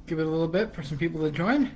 Give it a little bit for some people to join.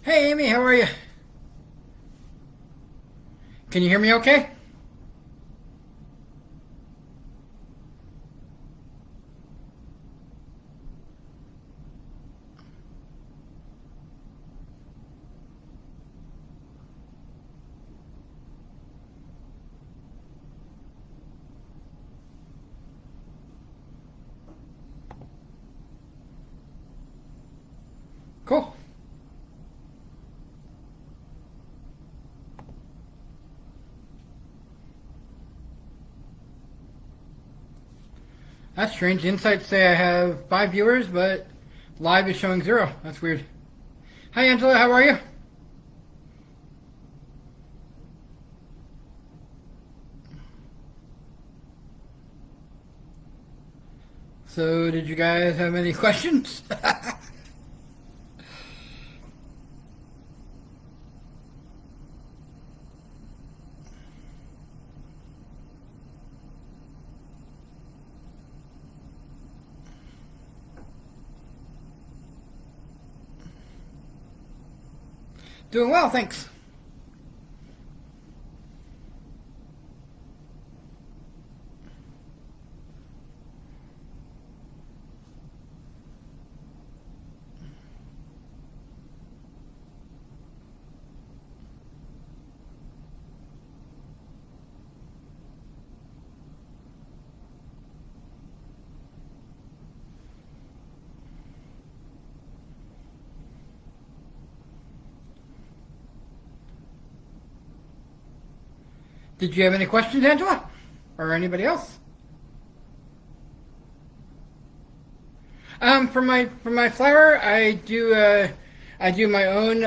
Hey Amy, how are you? Can you hear me okay? Cool. That's strange. The insights say I have 5 viewers, but live is showing 0. That's weird. Hi Angela, how are you? So, did you guys have any questions? Doing well, thanks. Did you have any questions, Angela? Or anybody else? For my flour, I do my own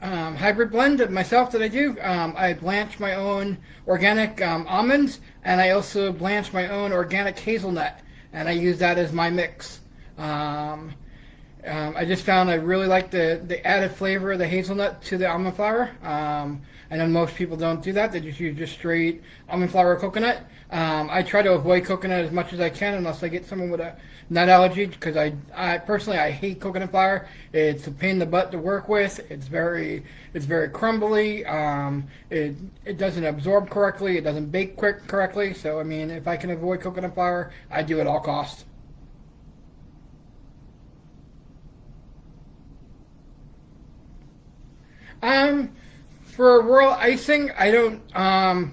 hybrid blend of myself that I do. I blanch my own organic almonds, and I also blanch my own organic hazelnut, and I use that as my mix. Um, I just found I really like the added flavor of the hazelnut to the almond flour. I know most people don't do that; they just use just straight almond flour or coconut. I try to avoid coconut as much as I can unless I get someone with a nut allergy because I personally I hate coconut flour. It's a pain in the butt to work with. It's very crumbly. It doesn't absorb correctly. It doesn't bake quick correctly. So I mean, if I can avoid coconut flour, I do at all costs. Um, for royal icing, I don't.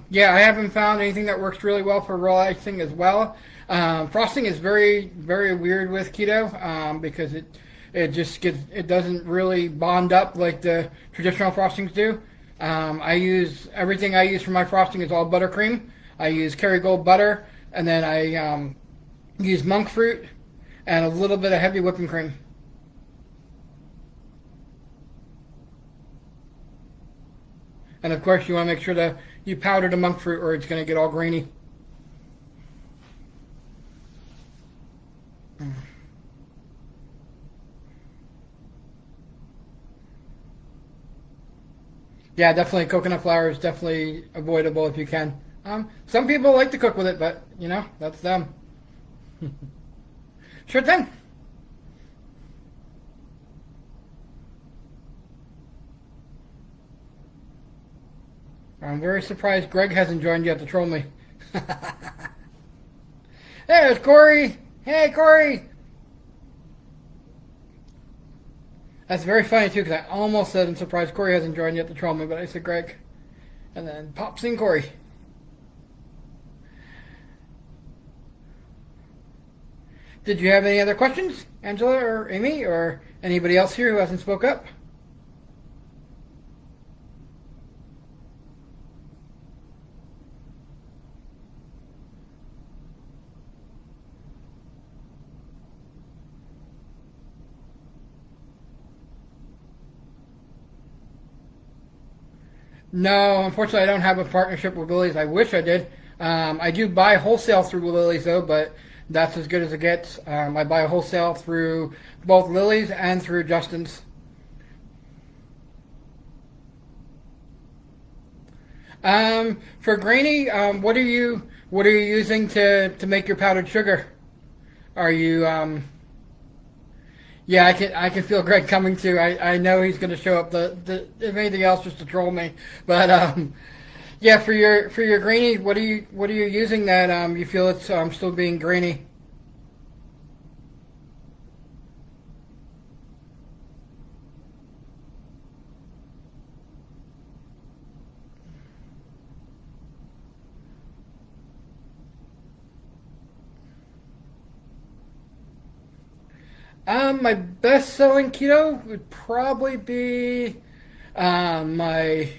Yeah, I haven't found anything that works really well for royal icing as well. Frosting is very, very weird with keto because it doesn't really bond up like the traditional frostings do. Everything I use for my frosting is all buttercream. I use Kerrygold butter, and then I use monk fruit and a little bit of heavy whipping cream. And of course, you want to make sure that you powder the monk fruit, or it's going to get all grainy. Yeah, definitely coconut flour is definitely avoidable if you can. Some people like to cook with it, but that's them. Sure thing. I'm very surprised Greg hasn't joined yet to troll me. There's Corey. Hey, Corey. That's very funny too, because I almost said I'm surprised Corey hasn't joined yet to troll me, but I said Greg, and then pops in Corey. Did you have any other questions, Angela or Amy or anybody else here who hasn't spoke up? No, unfortunately, I don't have a partnership with Lily's. I wish I did. I do buy wholesale through Lily's though, but that's as good as it gets. I buy wholesale through both Lily's and through Justin's. For grainy, what are you using to make your powdered sugar? Are you Yeah, I can feel Greg coming too. I know he's going to show up. The if anything else, just to troll me. But yeah, for your grainy, what are you using that you feel it's still being grainy? My best selling keto would probably be my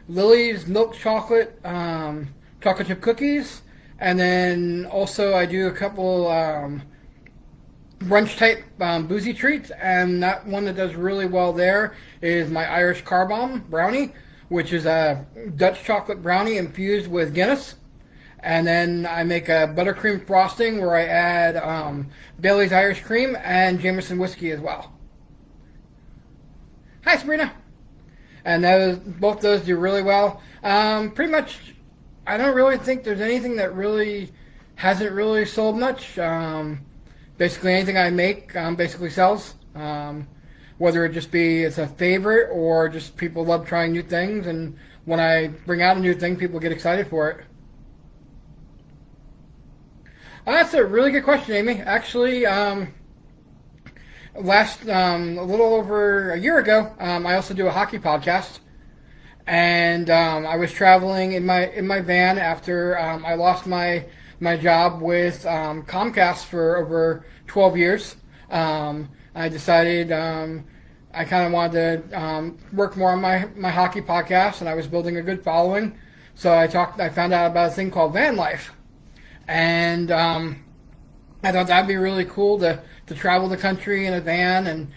Lily's milk chocolate chocolate chip cookies, and then also I do a couple brunch type boozy treats, and that one that does really well there is my Irish Car Bomb brownie, which is a Dutch chocolate brownie infused with Guinness. And then I make a buttercream frosting where I add Bailey's Irish Cream and Jameson whiskey as well. Hi, Sabrina. And both those do really well. Pretty much, I don't really think there's anything that really hasn't really sold much. Basically, anything I make basically sells. Whether it just be it's a favorite or just people love trying new things, and when I bring out a new thing, people get excited for it. That's a really good question, Amy. Actually, last a little over a year ago, I also do a hockey podcast, and I was traveling in my van after I lost my job with Comcast for over 12 years. I decided I kind of wanted to work more on my hockey podcast, and I was building a good following. So I found out about a thing called van life, and I thought that'd be really cool to travel the country in a van and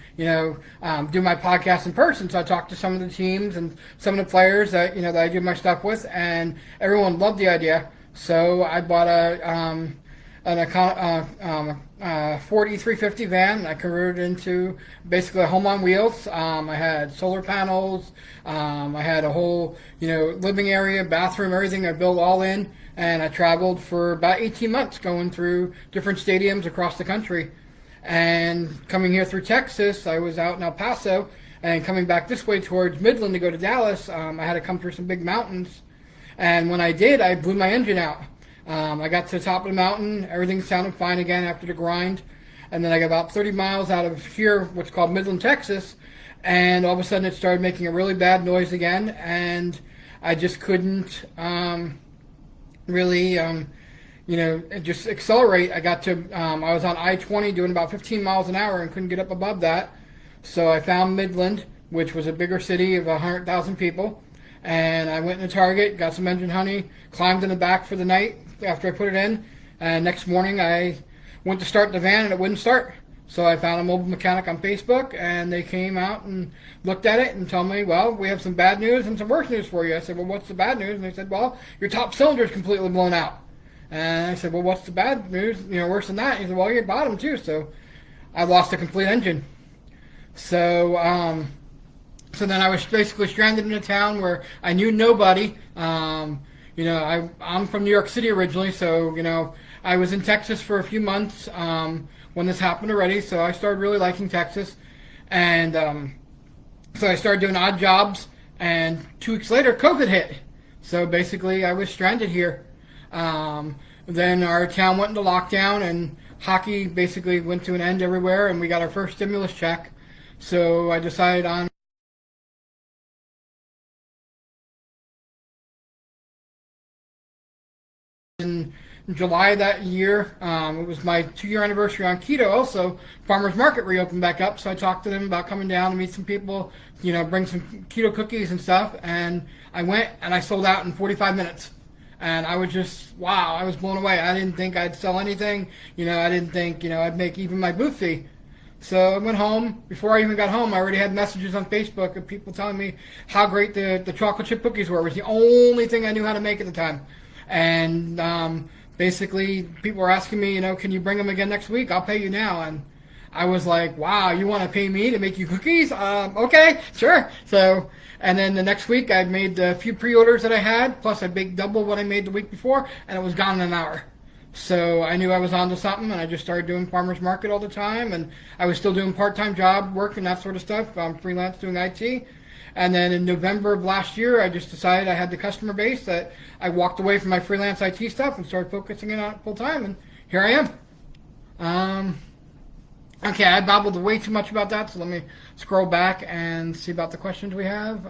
do my podcast in person. So I talked to some of the teams and some of the players that I do my stuff with, and everyone loved the idea. So I bought a Ford E350 van, and I converted it into basically a home on wheels. I had solar panels. I had a whole living area, bathroom, everything I built all in, and I traveled for about 18 months going through different stadiums across the country. And coming here through Texas, I was out in El Paso, and coming back this way towards Midland to go to Dallas, I had to come through some big mountains. And when I did, I blew my engine out. I got to the top of the mountain, everything sounded fine again after the grind. And then I got about 30 miles out of here, what's called Midland, Texas, and all of a sudden it started making a really bad noise again, and I just couldn't really, just accelerate. I was on I-20 doing about 15 miles an hour and couldn't get up above that. So I found Midland, which was a bigger city of 100,000 people, and I went in the Target, got some engine honey, climbed in the back for the night after I put it in, and next morning I went to start the van and it wouldn't start. So I found a mobile mechanic on Facebook, and they came out and looked at it and told me, well, we have some bad news and some worse news for you. I said, well, what's the bad news? And they said, well, your top cylinder is completely blown out. And I said, well, what's the bad news? Worse than that. He said, well, your bottom too. So I lost a complete engine. So so then I was basically stranded in a town where I knew nobody. I'm from New York City originally, so I was in Texas for a few months when this happened already. So I started really liking Texas, and so I started doing odd jobs. And 2 weeks later, COVID hit. So basically, I was stranded here. Then our town went into lockdown, and hockey basically went to an end everywhere, and we got our first stimulus check. So I decided on July that year. It was my 2 year anniversary on keto. Also, farmers market reopened back up, so I talked to them about coming down to meet some people, bring some keto cookies and stuff. And I went and I sold out in 45 minutes. And I was just, wow, I was blown away. I didn't think I'd sell anything. I didn't think, I'd make even my booth fee. So I went home. Before I even got home, I already had messages on Facebook of people telling me how great the chocolate chip cookies were. It was the only thing I knew how to make at the time. And basically, people were asking me, can you bring them again next week? I'll pay you now. And I was like, wow, you want to pay me to make you cookies? Okay, sure. So, and then the next week, I made the few pre-orders that I had, plus I baked double what I made the week before, and it was gone in an hour. So I knew I was onto something, and I just started doing farmers market all the time, and I was still doing part-time job work and that sort of stuff. I'm freelance doing IT. And then in November of last year, I just decided I had the customer base that I walked away from my freelance IT stuff and started focusing on it full time, and here I am. Okay, I babbled way too much about that, so let me scroll back and see about the questions we have.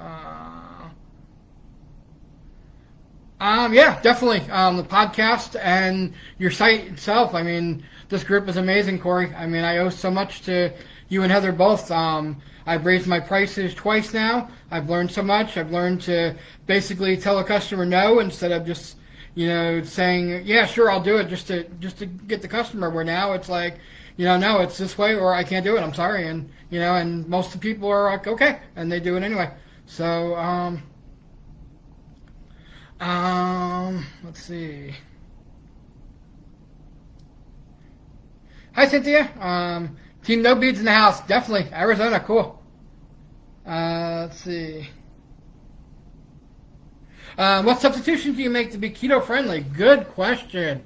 Yeah, definitely. The podcast and your site itself. I mean, this group is amazing, Corey. I mean, I owe so much to you and Heather both. I've raised my prices twice now. I've learned so much. I've learned to basically tell a customer no instead of just, saying, yeah, sure, I'll do it just to get the customer. Where now it's like, no, it's this way or I can't do it. I'm sorry. And, and most of the people are like, okay, and they do it anyway. So, let's see. Hi, Cynthia. Team No Beads in the house. Definitely. Arizona. Cool. Let's see. What substitutions do you make to be keto friendly? Good question.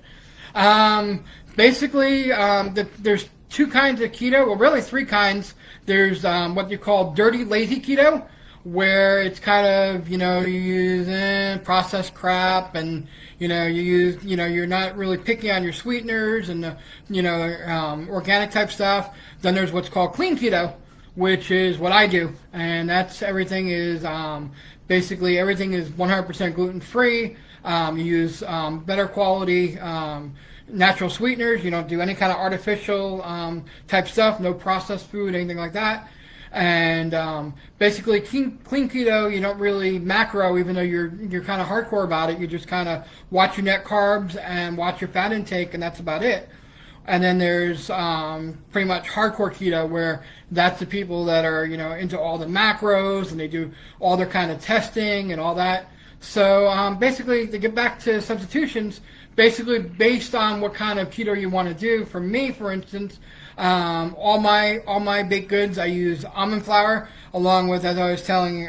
Basically, there's two kinds of keto. Well, really three kinds. There's what you call dirty, lazy keto, where it's kind of, you use processed crap and, you use, you're not really picky on your sweeteners and, organic type stuff. Then there's what's called clean keto, which is what I do. And that's everything is, basically everything is 100% gluten free. You use better quality natural sweeteners. You don't do any kind of artificial type stuff, no processed food, anything like that. And basically, clean keto, you don't really macro, even though you're kind of hardcore about it. You just kind of watch your net carbs and watch your fat intake, and that's about it. And then there's pretty much hardcore keto, where that's the people that are into all the macros and they do all their kind of testing and all that. So basically, to get back to substitutions, basically based on what kind of keto you want to do. For me, for instance, all my baked goods, I use almond flour along with, as I was telling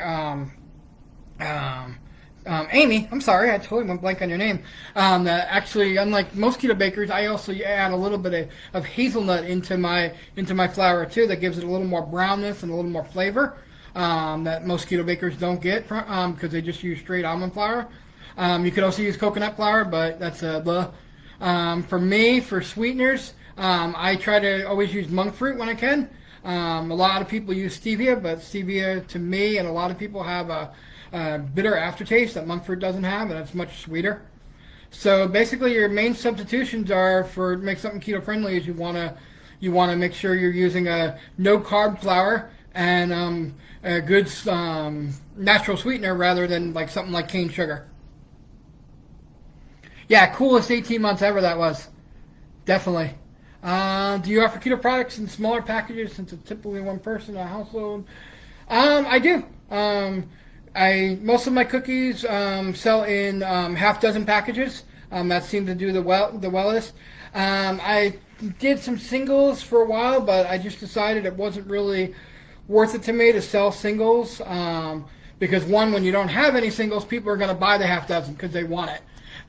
Amy, I'm sorry, I totally went blank on your name. That actually, unlike most keto bakers, I also add a little bit of hazelnut into my flour too. That gives it a little more brownness and a little more flavor that most keto bakers don't get because they just use straight almond flour. You could also use coconut flour, but that's for me, for sweeteners, I try to always use monk fruit when I can. A lot of people use stevia, but stevia to me and a lot of people have a bitter aftertaste that monk fruit doesn't have, and it's much sweeter. So basically, your main substitutions are for make something keto friendly is you want to make sure you're using a no carb flour and a good natural sweetener rather than like something like cane sugar. Yeah, coolest 18 months ever that was. Definitely. Do you offer keto products in smaller packages since it's typically one person in a household? I do. Most of my cookies sell in half dozen packages. That seemed to do the wellest. I did some singles for a while, but I just decided it wasn't really worth it to me to sell singles because one, when you don't have any singles, people are going to buy the half dozen because they want it.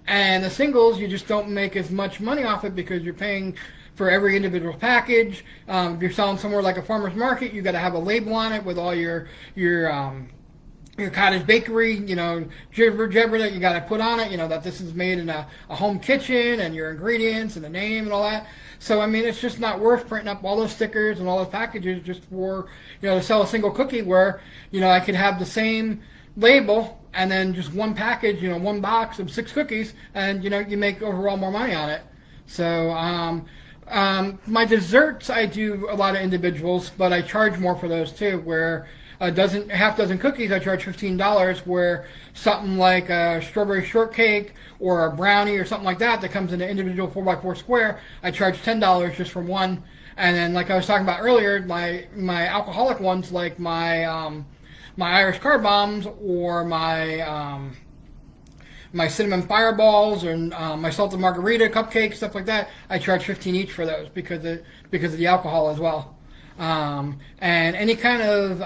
And the singles, you just don't make as much money off it because you're paying for every individual package. If you're selling somewhere like a farmer's market, you got to have a label on it with all your cottage bakery, jibber that you got to put on it, that this is made in a home kitchen and your ingredients and the name and all that. So, I mean, it's just not worth printing up all those stickers and all those packages just for, to sell a single cookie where, I could have the same label and then just one package, one box of 6 cookies, and you make overall more money on it. So my desserts, I do a lot of individuals, but I charge more for those too. Where a half dozen cookies, I charge $15. Where something like a strawberry shortcake or a brownie or something like that comes in an individual 4x4 square, I charge $10 just for one. And then, like I was talking about earlier, my alcoholic ones, like my Irish car bombs or my cinnamon fireballs and my salted margarita cupcakes, stuff like that, I charge 15 each for those because of the alcohol as well. And any kind of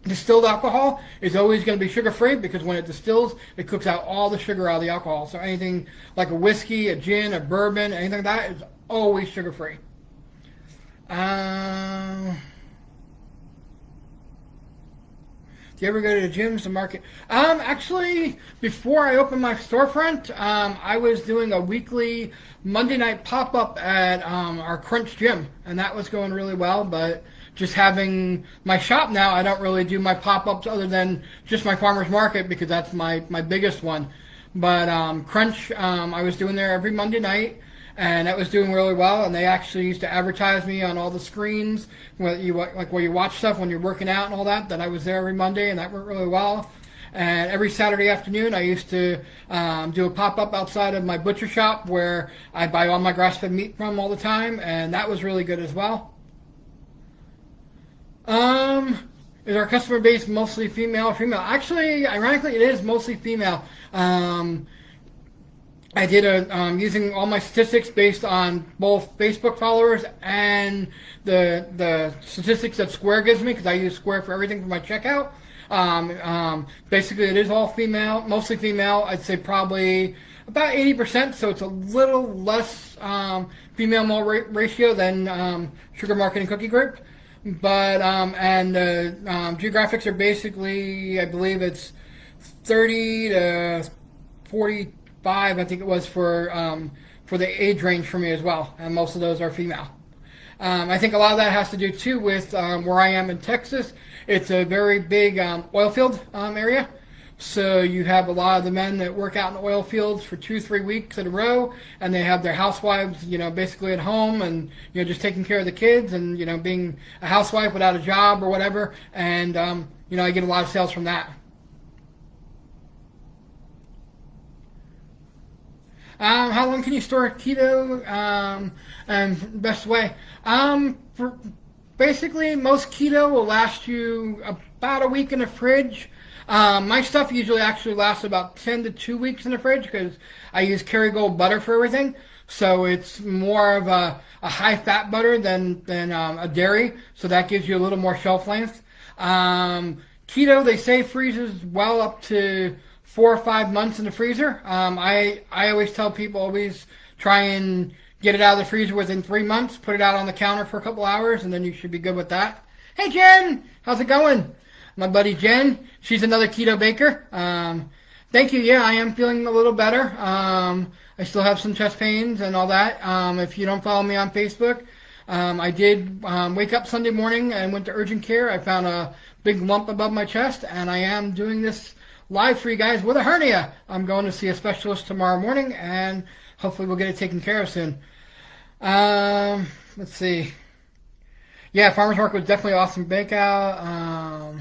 distilled alcohol is always going to be sugar free because when it distills, it cooks out all the sugar out of the alcohol. So anything like a whiskey, a gin, a bourbon, anything like that is always sugar free. Do you ever go to the gyms, the market? Actually, before I opened my storefront, I was doing a weekly Monday night pop-up at our Crunch gym, and that was going really well. But just having my shop now, I don't really do my pop-ups other than just my farmer's market because that's my biggest one. But Crunch, I was doing there every Monday night. And that was doing really well, and they actually used to advertise me on all the screens, where you watch stuff when you're working out and all that I was there every Monday, and that worked really well. And every Saturday afternoon, I used to do a pop-up outside of my butcher shop where I buy all my grass-fed meat from all the time, and that was really good as well. Is our customer base mostly female or female? Actually, ironically, it is mostly female. I did using all my statistics based on both Facebook followers and the statistics that Square gives me, because I use Square for everything for my checkout. Basically, it is all female, mostly female. I'd say probably about 80%, so it's a little less female-male ratio than Sugar Market Cookie Group. But and geographics are basically, I believe it's 30 to 40. I think it was for the age range for me as well, and most of those are female. I think a lot of that has to do too with where I am in Texas. It's a very big oil field area, so you have a lot of the men that work out in the oil fields for 2-3 weeks in a row, and they have their housewives, basically at home and just taking care of the kids and being a housewife without a job or whatever, and I get a lot of sales from that. How long can you store keto? And best way. Basically, most keto will last you about a week in the fridge. My stuff usually actually lasts about 10 to 2 weeks in the fridge because I use Kerrygold butter for everything. So it's more of a high-fat butter than a dairy. So that gives you a little more shelf length. Keto, they say, freezes well up to 4 or 5 months in the freezer. I always tell people always try and get it out of the freezer within 3 months. Put it out on the counter for a couple hours, and then you should be good with that. Hey, Jen! How's it going? My buddy Jen. She's another keto baker. Thank you. Yeah, I am feeling a little better. I still have some chest pains and all that. If you don't follow me on Facebook, I did wake up Sunday morning and went to urgent care. I found a big lump above my chest, and I am doing this live for you guys with a hernia. I'm going to see a specialist tomorrow morning, and hopefully we'll get it taken care of soon. Let's see. Yeah, Farmer's Market was definitely awesome bakeout.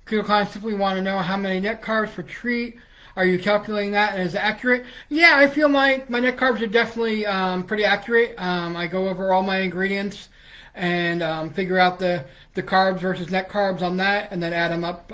Keto clients simply want to know how many net carbs per treat. Are you calculating that, and is it accurate? Yeah, I feel my net carbs are definitely pretty accurate. I go over all my ingredients and figure out the carbs versus net carbs on that, and then add them up.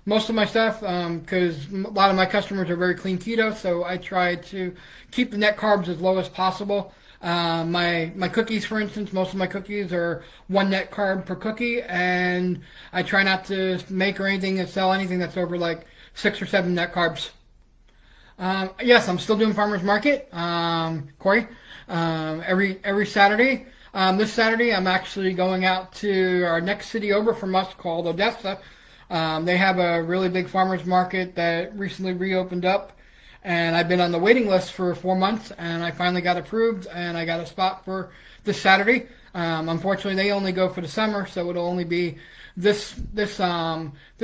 Most of my stuff, because a lot of my customers are very clean keto, so I try to keep the net carbs as low as possible. My cookies, for instance, most of my cookies are 1 net carb per cookie, and I try not to make or anything and sell anything that's over like 6 or 7 net carbs. Yes, I'm still doing Farmer's Market, Corey, every Saturday. This Saturday, I'm actually going out to our next city over from us called Odessa. They have a really big farmer's market that recently reopened up, and I've been on the waiting list for 4 months, and I finally got approved, and I got a spot for this Saturday. Unfortunately, they only go for the summer, so it'll only be this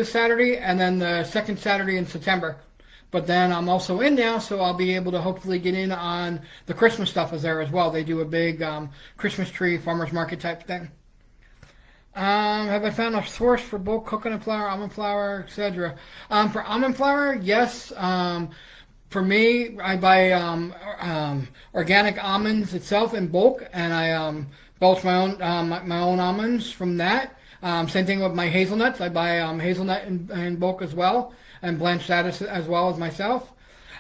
Saturday, and then the second Saturday in September. But then I'm also in now, so I'll be able to hopefully get in on the Christmas stuff is there as well. They do a big Christmas tree farmers market type thing. Have I found a source for bulk coconut flour, almond flour, etc.? For almond flour, yes. For me, I buy organic almonds itself in bulk, and I belch my own almonds from that. Same thing with my hazelnuts. I buy hazelnut in bulk as well, and blanch that as well as myself.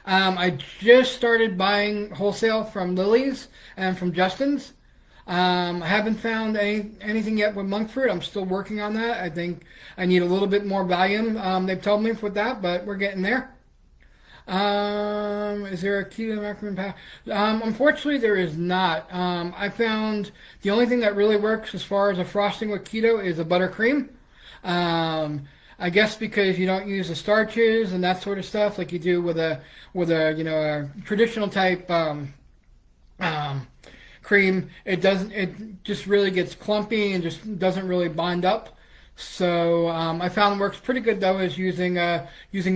I just started buying wholesale from Lily's and from Justin's. I haven't found anything yet with monk fruit. I'm still working on that. I think I need a little bit more volume. They've told me with that, but we're getting there. Is there a keto macronutrient pack? Unfortunately, there is not. I found the only thing that really works as far as a frosting with keto is a buttercream. I guess because you don't use the starches and that sort of stuff like you do with a a traditional type cream. It just really gets clumpy and just doesn't really bind up. So I found it works pretty good though is using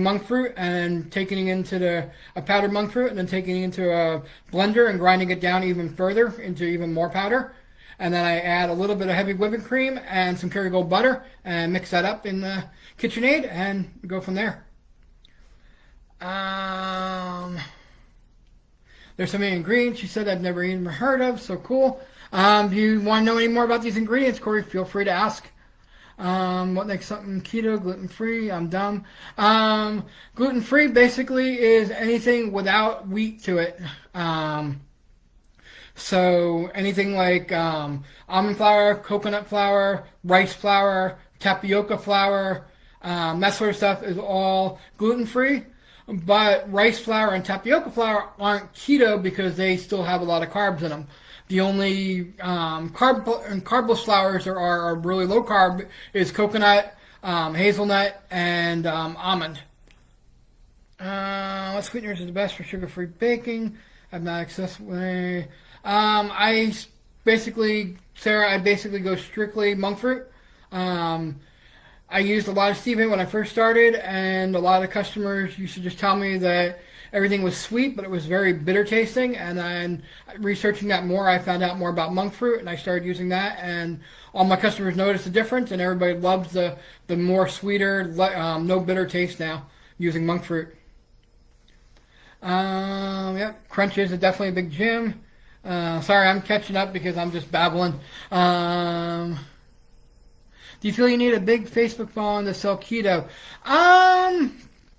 monk fruit and taking it into a powdered monk fruit and then taking it into a blender and grinding it down even further into even more powder. And then I add a little bit of heavy whipping cream and some Kerrygold butter and mix that up in the KitchenAid and go from there. There's so many ingredients she said I've never even heard of, so cool. If you want to know any more about these ingredients, Corey, feel free to ask. What makes something keto, gluten-free? I'm dumb. Gluten-free basically is anything without wheat to it. So anything like almond flour, coconut flour, rice flour, tapioca flour, that sort of stuff is all gluten-free. But rice flour and tapioca flour aren't keto because they still have a lot of carbs in them. The only carbless flours there are really low carb is coconut, hazelnut, and almond. What sweeteners is the best for sugar-free baking? I'm not accessible. I basically go strictly monk fruit. I used a lot of stevia when I first started, and a lot of customers used to just tell me that everything was sweet, but it was very bitter tasting. And then researching that more, I found out more about monk fruit, and I started using that. And all my customers noticed the difference, and everybody loves the more sweeter, no bitter taste now using monk fruit. Yep, Crunches is definitely a big gym. Sorry, I'm catching up because I'm just babbling. Do you feel you need a big Facebook following to sell keto?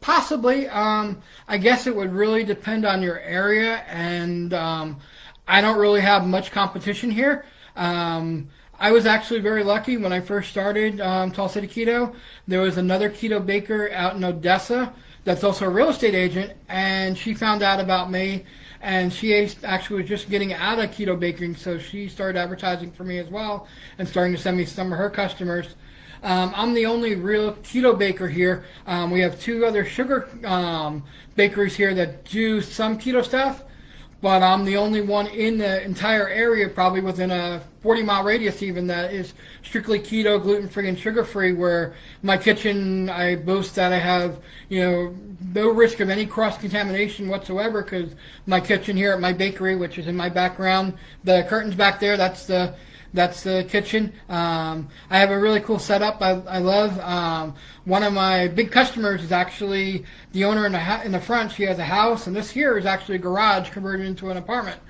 Possibly. I guess it would really depend on your area, and I don't really have much competition here. I was actually very lucky when I first started Tall City Keto. There was another keto baker out in Odessa that's also a real estate agent, and she found out about me, and she actually was just getting out of keto baking, so she started advertising for me as well and starting to send me some of her customers. I'm the only real keto baker here. We have two other sugar bakeries here that do some keto stuff, but I'm the only one in the entire area, probably within a 40-mile radius even, that is strictly keto, gluten-free, and sugar-free, where my kitchen, I boast that I have, no risk of any cross-contamination whatsoever, because my kitchen here at my bakery, which is in my background, the curtains back there, that's the kitchen. I have a really cool setup. I love. One of my big customers is actually the owner in the front. She has a house, and this here is actually a garage converted into an apartment.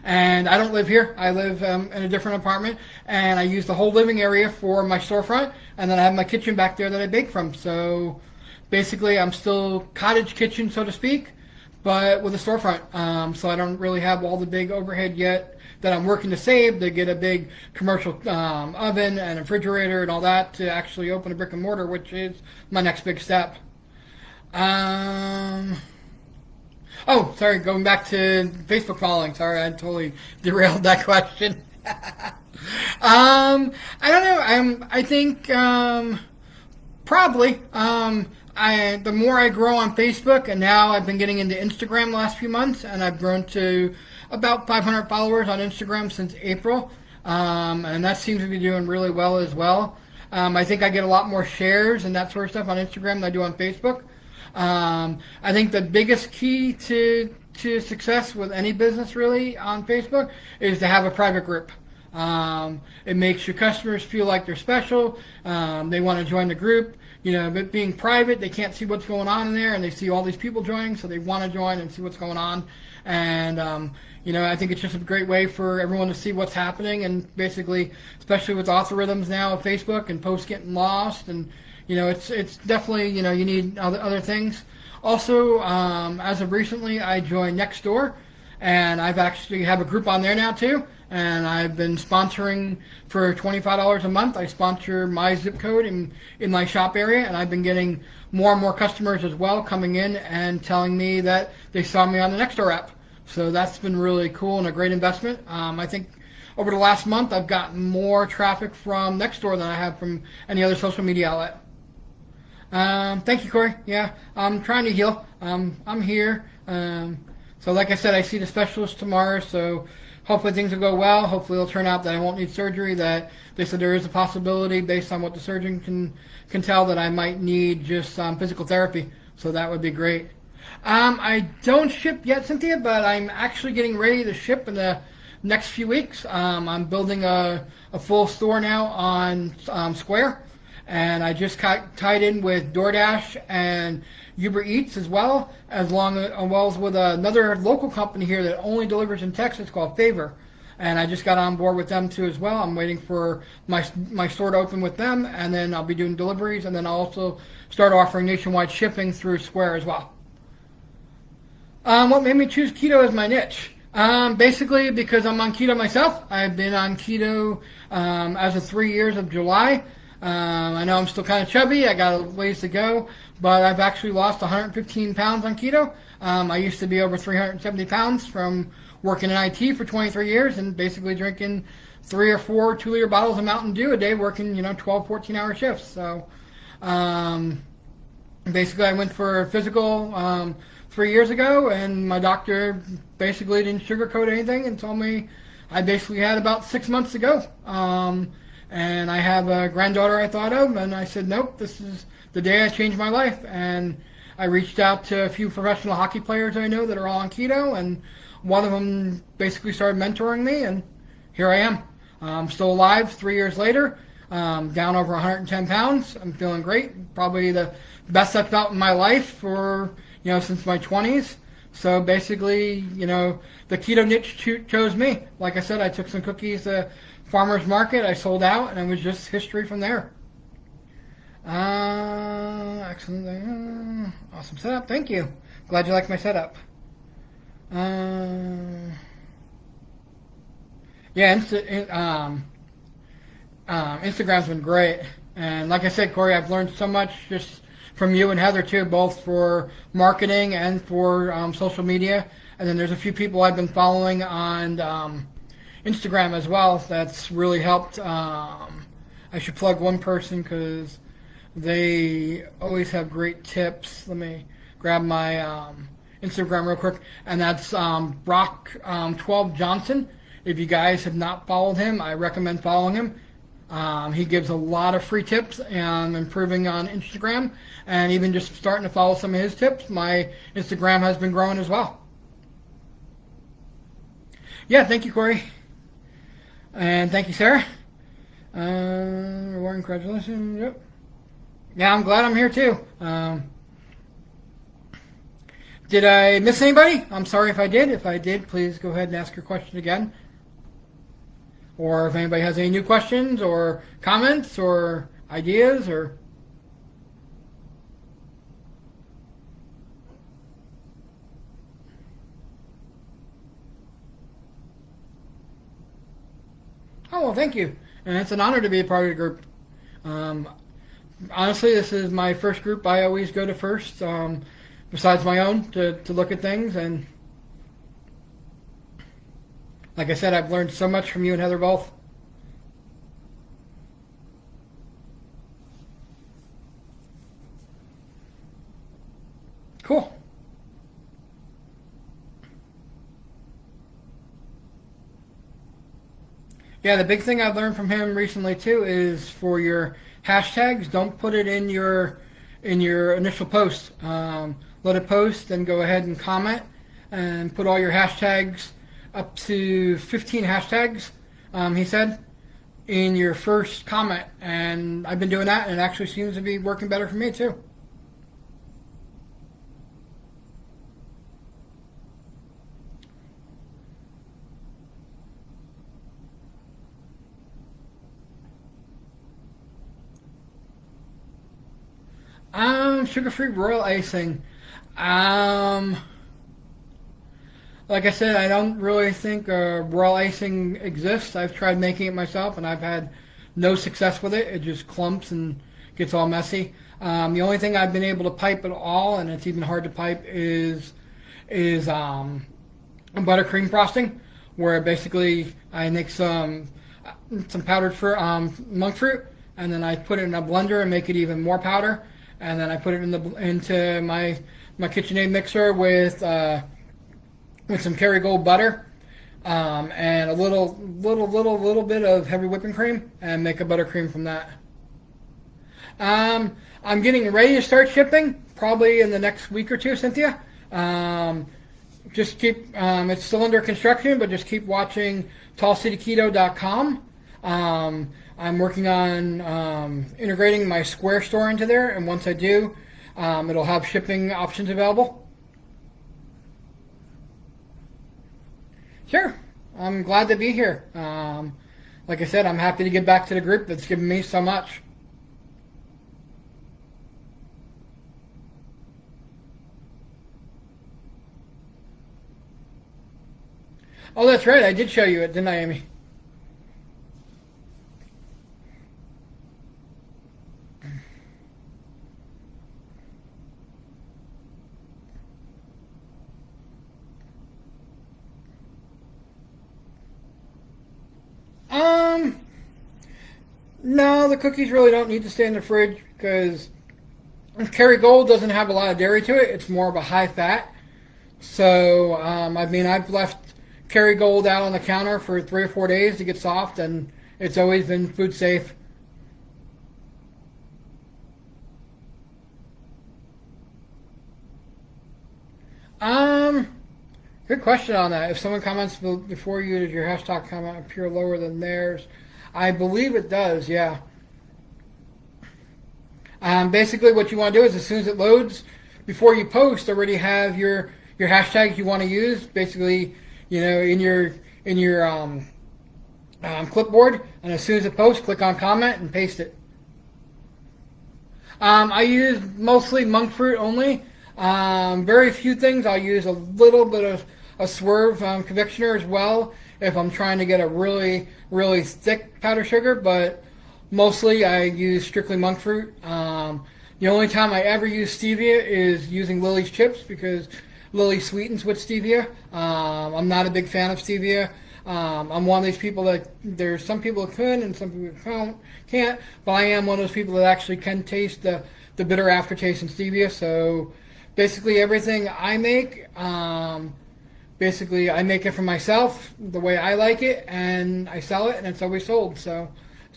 And I don't live here. I live in a different apartment, and I use the whole living area for my storefront, and then I have my kitchen back there that I bake from. So basically, I'm still cottage kitchen, so to speak, but with a storefront. So I don't really have all the big overhead yet that I'm working to save to get a big commercial oven and refrigerator and all that to actually open a brick and mortar, which is my next big step. Oh, sorry, going back to Facebook following. Sorry, I totally derailed that question. I don't know. I think probably. The more I grow on Facebook, and now I've been getting into Instagram the last few months, and I've grown to about 500 followers on Instagram since April, and that seems to be doing really well as well. I think I get a lot more shares and that sort of stuff on Instagram than I do on Facebook. I think the biggest key to success with any business really on Facebook is to have a private group. It makes your customers feel like they're special. They want to join the group. But being private, they can't see what's going on in there, and they see all these people joining, so they want to join and see what's going on. And I think it's just a great way for everyone to see what's happening, and basically, especially with algorithms now of Facebook and posts getting lost, and it's definitely you need other things. Also, as of recently, I joined Nextdoor, and I've actually have a group on there now too. And I've been sponsoring for $25 a month. I sponsor my zip code in my shop area, and I've been getting more and more customers as well coming in and telling me that they saw me on the Nextdoor app. So that's been really cool and a great investment. I think over the last month I've gotten more traffic from Nextdoor than I have from any other social media outlet. Thank you, Corey. Yeah, I'm trying to heal. I'm here. So like I said, I see the specialist tomorrow, so hopefully things will go well. Hopefully it'll turn out that I won't need surgery, that they said there is a possibility based on what the surgeon can tell that I might need just physical therapy. So that would be great. I don't ship yet, Cynthia, but I'm actually getting ready to ship in the next few weeks. I'm building a full store now on Square, and I just tied in with DoorDash and Uber Eats as well as with another local company here that only delivers in Texas called Favor. And I just got on board with them too as well. I'm waiting for my store to open with them, and then I'll be doing deliveries, and then I'll also start offering nationwide shipping through Square as well. What made me choose keto as my niche? Basically because I'm on keto myself. I've been on keto as of 3 years of July. I know I'm still kind of chubby. I got a ways to go, but I've actually lost 115 pounds on keto. I used to be over 370 pounds from working in IT for 23 years and basically drinking 3 or 4 2-liter bottles of Mountain Dew a day, working 12, 14-hour shifts. So basically I went for a physical 3 years ago, and my doctor basically didn't sugarcoat anything and told me I basically had about 6 months to go. And I have a granddaughter I thought of, and I said, nope, this is the day I changed my life. And I reached out to a few professional hockey players I know that are all on keto, and one of them basically started mentoring me, and here I am. I'm still alive 3 years later, down over 110 pounds. I'm feeling great. Probably the best I've felt in my life for, since my 20s. So basically, the keto niche chose me. Like I said, I took some cookies to farmer's market. I sold out, and it was just history from there. Excellent. Awesome setup. Thank you. Glad you liked my setup. Instagram's been great. And like I said, Corey, I've learned so much just from you and Heather too, both for marketing and for social media. And then there's a few people I've been following on Instagram as well that's really helped. I should plug one person because they always have great tips. Let me grab my Instagram real quick, and that's Brock 12 Johnson. If you guys have not followed him, I recommend following him. He gives a lot of free tips on improving on Instagram, and even just starting to follow some of his tips, my Instagram has been growing as well. Yeah, thank you, Corey. And thank you, Sarah. Rewarding, congratulations. Yep. Yeah, I'm glad I'm here too. Did I miss anybody? I'm sorry if I did. If I did, please go ahead and ask your question again. Or if anybody has any new questions or comments or ideas or... Oh, well, thank you. And it's an honor to be a part of the group. Honestly, this is my first group I always go to first, besides my own, to look at things. And like I said, I've learned so much from you and Heather both. Cool. Yeah, the big thing I've learned from him recently too is for your hashtags, don't put it in your initial post. Let it post, then go ahead and comment and put all your hashtags up to 15 hashtags. He said in your first comment, and I've been doing that, and it actually seems to be working better for me too. Sugar-free royal icing. Um, like I said, I don't really think royal icing exists. I've tried making it myself, and I've had no success with it. It just clumps and gets all messy. The only thing I've been able to pipe at all, and it's even hard to pipe, is buttercream frosting, where basically I make some powdered fruit, monk fruit, and then I put it in a blender and make it even more powder, and then I put it into my KitchenAid mixer with some Kerrygold butter, and a little bit of heavy whipping cream, and make a buttercream from that. I'm getting ready to start shipping probably in the next week or two, Cynthia. Just keep it's still under construction, but just keep watching tallcityketo.com. I'm working on integrating my Square store into there, and once I do, it'll have shipping options available. Sure, I'm glad to be here. Like I said, I'm happy to get back to the group that's given me so much. Oh, that's right. I did show you it, didn't I, Amy? Um, no, the cookies really don't need to stay in the fridge because Kerrygold doesn't have a lot of dairy to it. It's more of a high fat. So, I mean, I've left Kerrygold out on the counter for 3 or 4 days to get soft, and it's always been food safe. Um, Good question on that. If someone comments before you, does your hashtag comment appear lower than theirs? I believe it does, yeah. Basically, what you want to do is as soon as it loads, before you post, already have your hashtags you want to use. Basically, in your clipboard, and as soon as it posts, click on comment and paste it. I use mostly monk fruit only. Very few things. I'll use a little bit of a swerve convectioner as well if I'm trying to get a really, really thick powdered sugar, but mostly I use strictly monk fruit. The only time I ever use stevia is using Lily's chips because Lily sweetens with stevia. I'm not a big fan of stevia. I'm one of these people that there's some people that can and some people can't, but I am one of those people that actually can taste the bitter aftertaste in stevia. So basically everything I make, basically I make it for myself the way I like it, and I sell it, and it's always sold. So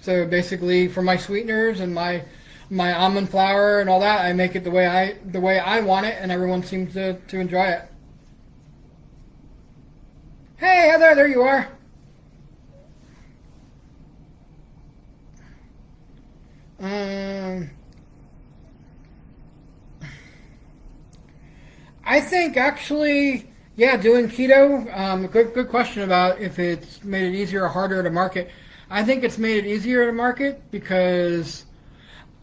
basically for my sweeteners and my almond flour and all that, I make it the way I want it, and everyone seems to enjoy it. Hey, Heather, there you are. Um, I think actually, yeah, doing keto. A good question about if it's made it easier or harder to market. I think it's made it easier to market because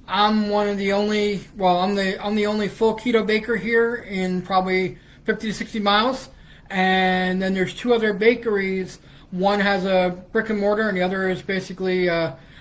I'm one of the only. Well, I'm the only full keto baker here in probably 50 to 60 miles, and then there's two other bakeries. One has a brick and mortar, and the other is basically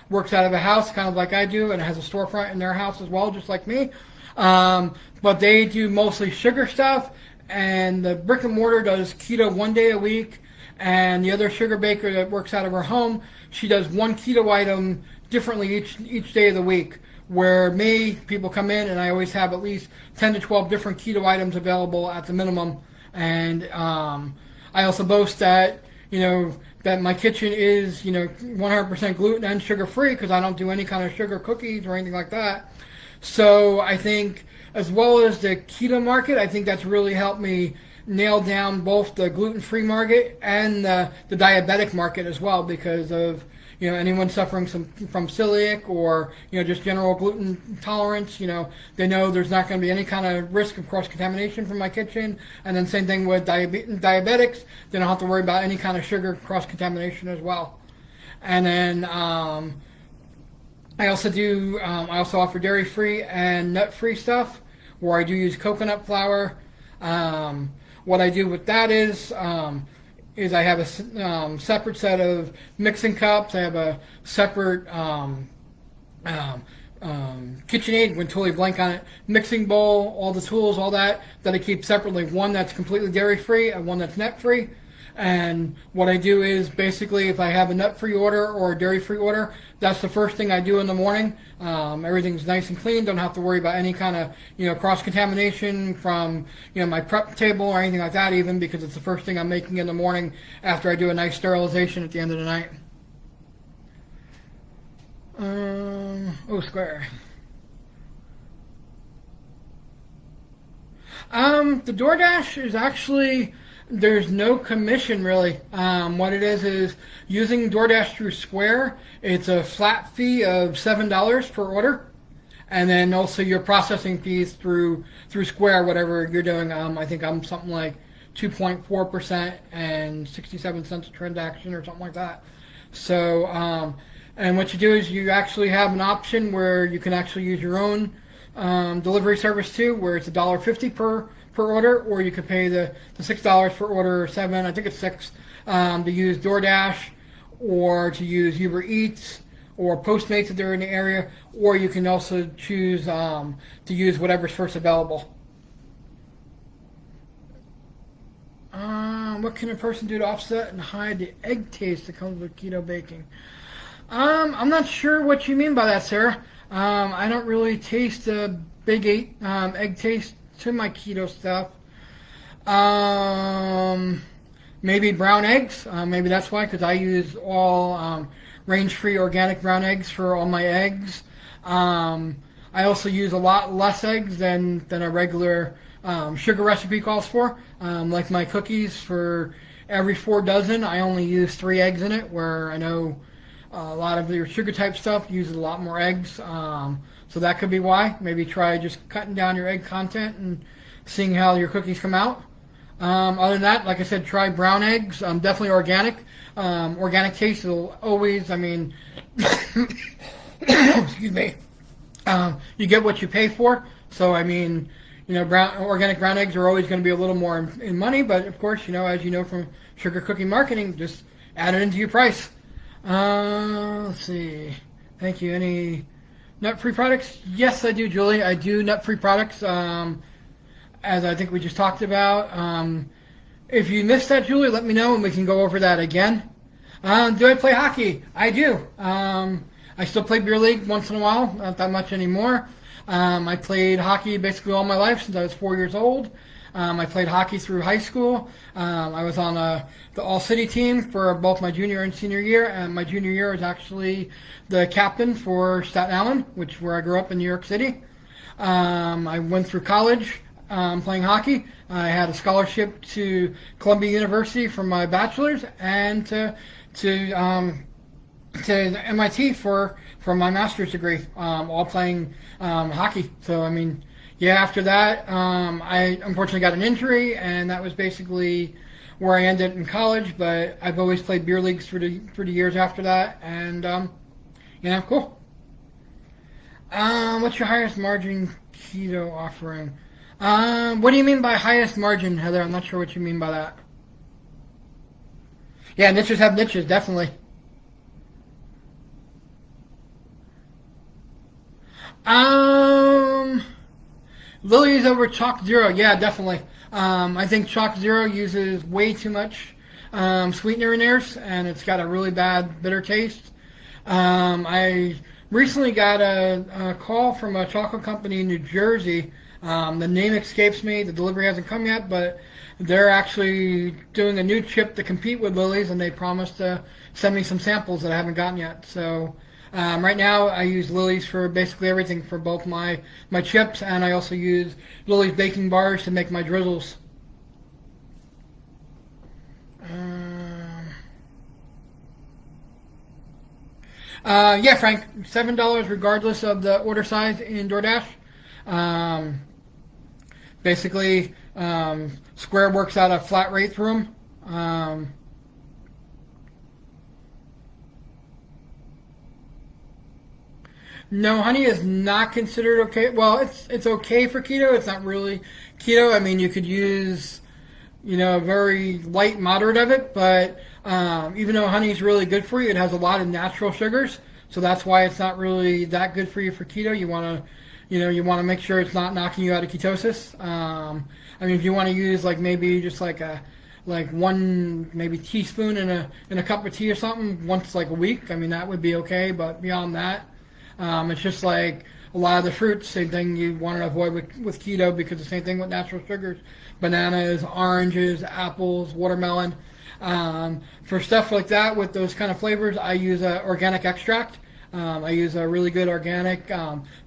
works out of a house, kind of like I do, and has a storefront in their house as well, just like me. But they do mostly sugar stuff, and the brick and mortar does keto 1 day a week, and the other sugar baker that works out of her home, she does one keto item differently each day of the week. Where me, people come in, and I always have at least 10 to 12 different keto items available at the minimum. And I also boast that that my kitchen is 100% gluten and sugar free because I don't do any kind of sugar cookies or anything like that. So I think, as well as the keto market, I think that's really helped me nail down both the gluten-free market and the diabetic market as well, because of anyone suffering from celiac or just general gluten intolerance. They know there's not going to be any kind of risk of cross-contamination from my kitchen. And then same thing with diabetics, they don't have to worry about any kind of sugar cross-contamination as well. And then I also offer dairy-free and nut-free stuff, where I do use coconut flour. What I do with that is I have a separate set of mixing cups. I have a separate KitchenAid, went totally blank on it, mixing bowl, all the tools, all that I keep separately. One that's completely dairy-free and one that's nut-free. And what I do is basically, if I have a nut-free order or a dairy-free order, that's the first thing I do in the morning. Everything's nice and clean. Don't have to worry about any kind of cross-contamination from my prep table or anything like that, even, because it's the first thing I'm making in the morning after I do a nice sterilization at the end of the night. Square. The DoorDash is actually, there's no commission really. What it is using DoorDash through Square, it's a flat fee of $7 per order. And then also your processing fees through Square, whatever you're doing. I think I'm something like 2.4% and 67 cents a transaction or something like that. So, and what you do is you actually have an option where you can actually use your own delivery service too, where it's $1.50 per order, or you could pay the $6 per order, or $7, I think it's $6, to use DoorDash, or to use Uber Eats, or Postmates if they're in the area, or you can also choose to use whatever's first available. What can a person do to offset and hide the egg taste that comes with keto baking? I'm not sure what you mean by that, Sarah. I don't really taste the big egg taste to my keto stuff. Maybe brown eggs. Maybe that's why, because I use all range-free organic brown eggs for all my eggs. I also use a lot less eggs than a regular sugar recipe calls for. Like my cookies, for every 4 dozen, I only use 3 eggs in it, where I know a lot of your sugar type stuff uses a lot more eggs. So that could be why. Maybe try just cutting down your egg content and seeing how your cookies come out. Other than that, like I said, try brown eggs. Definitely organic. Organic taste will always, excuse me. You get what you pay for. So, organic brown eggs are always going to be a little more in money. But, of course, as you know from sugar cookie marketing, just add it into your price. Let's see. Thank you. Any nut-free products? Yes, I do, Julie. I do nut-free products, as I think we just talked about. If you missed that, Julie, let me know and we can go over that again. Do I play hockey? I do. I still play beer league once in a while, not that much anymore. I played hockey basically all my life since I was 4 years old. I played hockey through high school. I was on the all-city team for both my junior and senior year. And my junior year was actually the captain for Staten Island, where I grew up in New York City. I went through college playing hockey. I had a scholarship to Columbia University for my bachelor's, and to MIT for my master's degree, all playing hockey. So, after that, I unfortunately got an injury, and that was basically where I ended in college. But I've always played beer leagues for the years after that, and cool. What's your highest margin keto offering? What do you mean by highest margin, Heather? I'm not sure what you mean by that. Yeah, niches have niches, definitely. Lilies over Chalk Zero. Yeah, definitely. I think Chalk Zero uses way too much sweetener in theirs, and it's got a really bad bitter taste. I recently got a call from a chocolate company in New Jersey. The name escapes me. The delivery hasn't come yet, but they're actually doing a new chip to compete with Lily's, and they promised to send me some samples that I haven't gotten yet. So right now, I use Lily's for basically everything for both my chips, and I also use Lily's baking bars to make my drizzles. Yeah, Frank, $7 regardless of the order size in DoorDash. Um, Basically, Square works out a flat rate through them. No, honey is not considered okay. Well, it's okay for keto. It's not really keto. I mean, you could use a very light, moderate of it, but even though honey is really good for you, it has a lot of natural sugars, so that's why it's not really that good for you for keto. You want to make sure it's not knocking you out of ketosis. I mean, if you want to use like maybe just like one maybe teaspoon in a cup of tea or something once like a week, I mean that would be okay. But beyond that, it's just like a lot of the fruits, same thing you want to avoid with keto because the same thing with natural sugars, bananas, oranges, apples, watermelon. For stuff like that with those kind of flavors, I use organic extract. I use a really good organic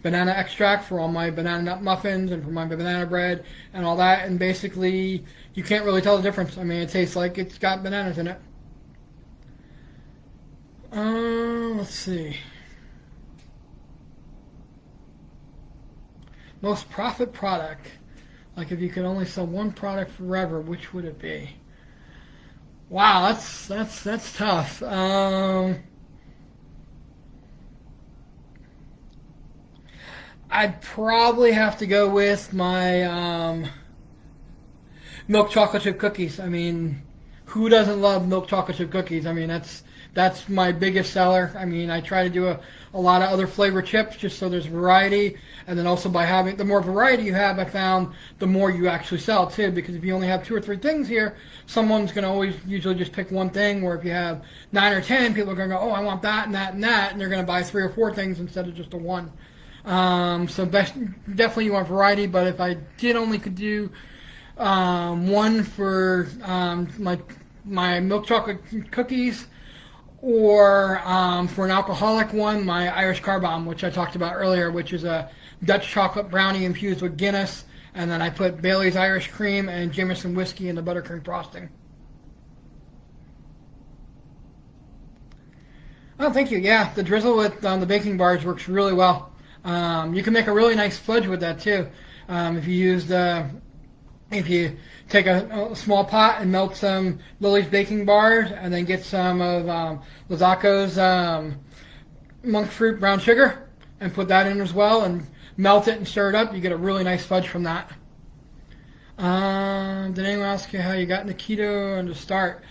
banana extract for all my banana nut muffins and for my banana bread and all that. And basically, you can't really tell the difference. I mean, it tastes like it's got bananas in it. Let's see. Most profit product. Like if you could only sell one product forever, which would it be? Wow, that's tough. I'd probably have to go with my milk chocolate chip cookies. I mean, who doesn't love milk chocolate chip cookies? I mean, that's my biggest seller. I mean, I try to do a lot of other flavor chips just so there's variety. And then also by having the more variety you have, I found the more you actually sell too. Because if you only have two or three things here, someone's going to always usually just pick one thing. Where if you have 9 or 10, people are going to go, oh, I want that and that and that. And they're going to buy 3 or 4 things instead of just a one. Definitely you want variety, but if I did only could do one for my milk chocolate cookies, or for an alcoholic one, my Irish Car Bomb, which I talked about earlier, which is a Dutch chocolate brownie infused with Guinness, and then I put Bailey's Irish Cream and Jameson whiskey in the buttercream frosting. Oh, thank you. Yeah, the drizzle with the baking bars works really well. You can make a really nice fudge with that too. If you take a small pot and melt some Lily's baking bars, and then get some of Lizaco's monk fruit brown sugar, and put that in as well, and melt it and stir it up, you get a really nice fudge from that. Did anyone ask you how you got into keto and to start?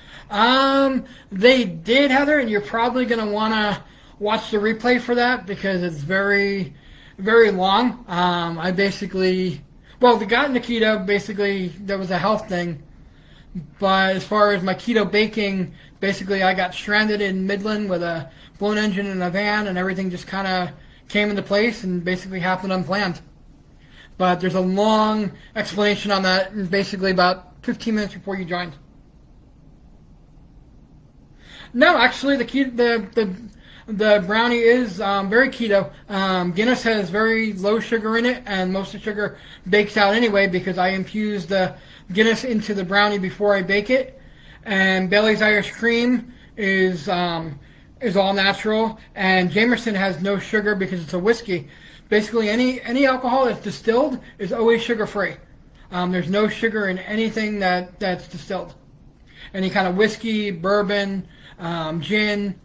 They did, Heather, and you're probably going to want to watch the replay for that because it's very, very long. The got into keto, basically, that was a health thing. But as far as my keto baking, basically I got stranded in Midland with a blown engine in a van, and everything just kind of came into place and basically happened unplanned. But there's a long explanation on that, and basically about 15 minutes before you joined. No, actually, the brownie is very keto. Guinness has very low sugar in it, and most of the sugar bakes out anyway because I infuse the Guinness into the brownie before I bake it. And Bailey's Irish Cream is all natural, and Jameson has no sugar because it's a whiskey. Basically, any alcohol that's distilled is always sugar-free. There's no sugar in anything that's distilled. Any kind of whiskey, bourbon, gin,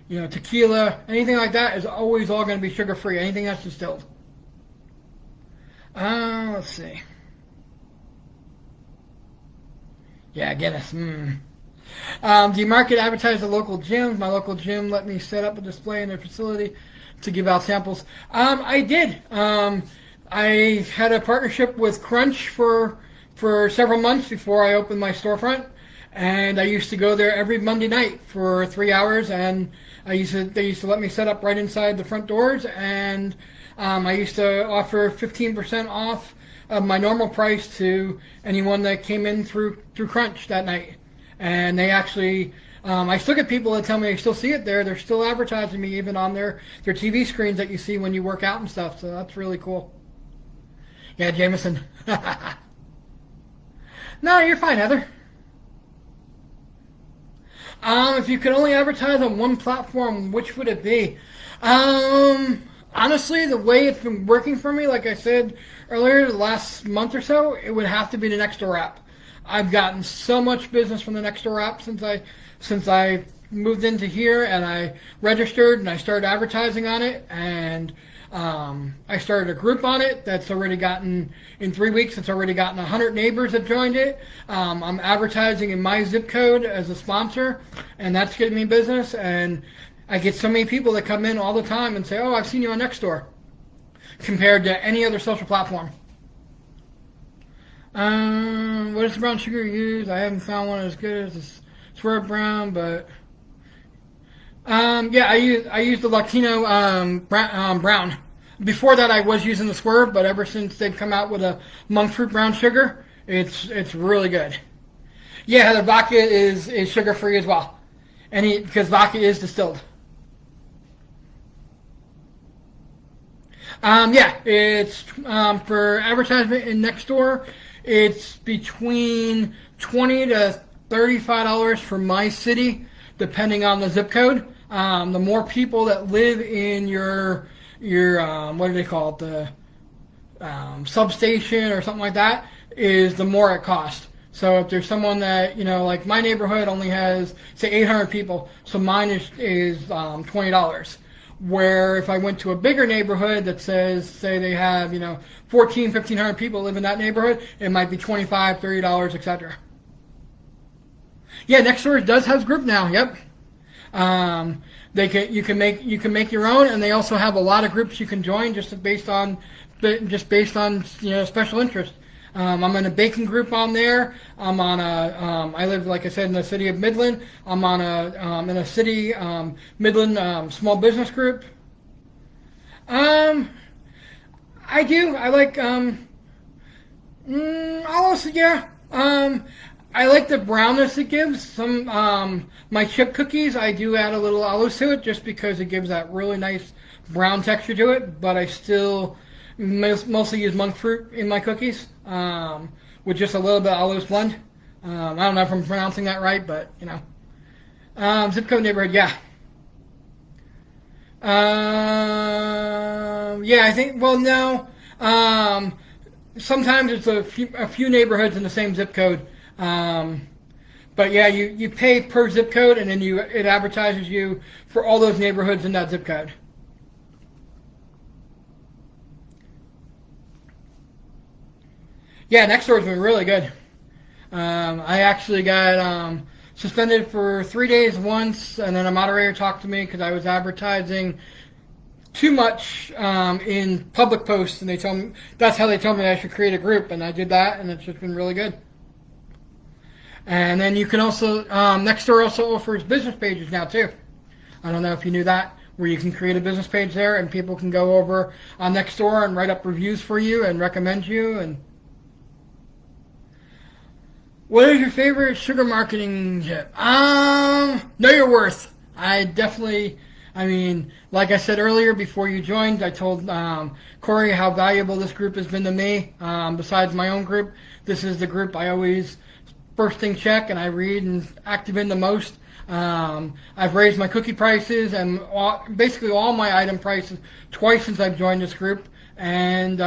tequila, anything like that is always all going to be sugar-free. Anything that's distilled. Let's see. Yeah, Guinness. Do you market advertise at local gyms? My local gym let me set up a display in their facility to give out samples. I did. I had a partnership with Crunch for several months before I opened my storefront, and I used to go there every Monday night for 3 hours, and they used to let me set up right inside the front doors, and I used to offer 15% off of my normal price to anyone that came in through Crunch that night. And they actually, I still get people that tell me they still see it there. They're still advertising me even on their TV screens that you see when you work out and stuff. So that's really cool. Yeah, Jameson. No, you're fine, Heather. If you could only advertise on one platform, which would it be? Honestly, the way it's been working for me, like I said earlier, the last month or so, it would have to be the Nextdoor app. I've gotten so much business from the Nextdoor app since I moved into here and I registered and I started advertising on it, and I started a group on it that's already gotten, in 3 weeks, it's already gotten 100 neighbors that joined it. I'm advertising in my zip code as a sponsor, and that's getting me business. And I get so many people that come in all the time and say, "Oh, I've seen you on Nextdoor," compared to any other social platform. What is the brown sugar you use? I haven't found one as good as the Swerve Brown, but yeah, I use the Latino brown. Before that, I was using the Swerve, but ever since they've come out with a monk fruit brown sugar, it's really good. Yeah, the vodka is sugar free as well, because vodka is distilled. Yeah, it's for advertisement in Nextdoor. It's between $20 to $35 for my city, depending on the zip code. The more people that live in your what do they call it, the substation or something like that, is the more it costs. So if there's someone that, like my neighborhood only has, say, 800 people, so mine is $20. Where if I went to a bigger neighborhood that says, say they have, 1,500 people live in that neighborhood, it might be $25, $30, etc. Yeah, Nextdoor does have group now. Yep. You can make your own, and they also have a lot of groups you can join just based on special interest. I'm in a baking group on there. I'm on I live, like I said, in the city of Midland. I'm on in a city Midland small business group. I do. I like also, yeah. I like the brownness it gives. Some my chip cookies, I do add a little olives to it just because it gives that really nice brown texture to it. But I still mostly use monk fruit in my cookies with just a little bit of olives blend. I don't know if I'm pronouncing that right, but zip code neighborhood, yeah. Yeah, I think. Well, no. Sometimes it's a few neighborhoods in the same zip code. But yeah, you pay per zip code, and then it advertises you for all those neighborhoods in that zip code. Yeah, Nextdoor's been really good. I actually got suspended for 3 days once, and then a moderator talked to me because I was advertising too much in public posts, and that's how they told me I should create a group, and I did that, and it's just been really good. And then you can also, Nextdoor also offers business pages now too. I don't know if you knew that, where you can create a business page there, and people can go over on Nextdoor and write up reviews for you and recommend you. And what is your favorite sugar marketing tip? Know your worth. I mean, like I said earlier, before you joined, I told Corey how valuable this group has been to me. Besides my own group, this is the group I always first thing check and I read and active in the most. I've raised my cookie prices and basically all my item prices twice since I've joined this group. And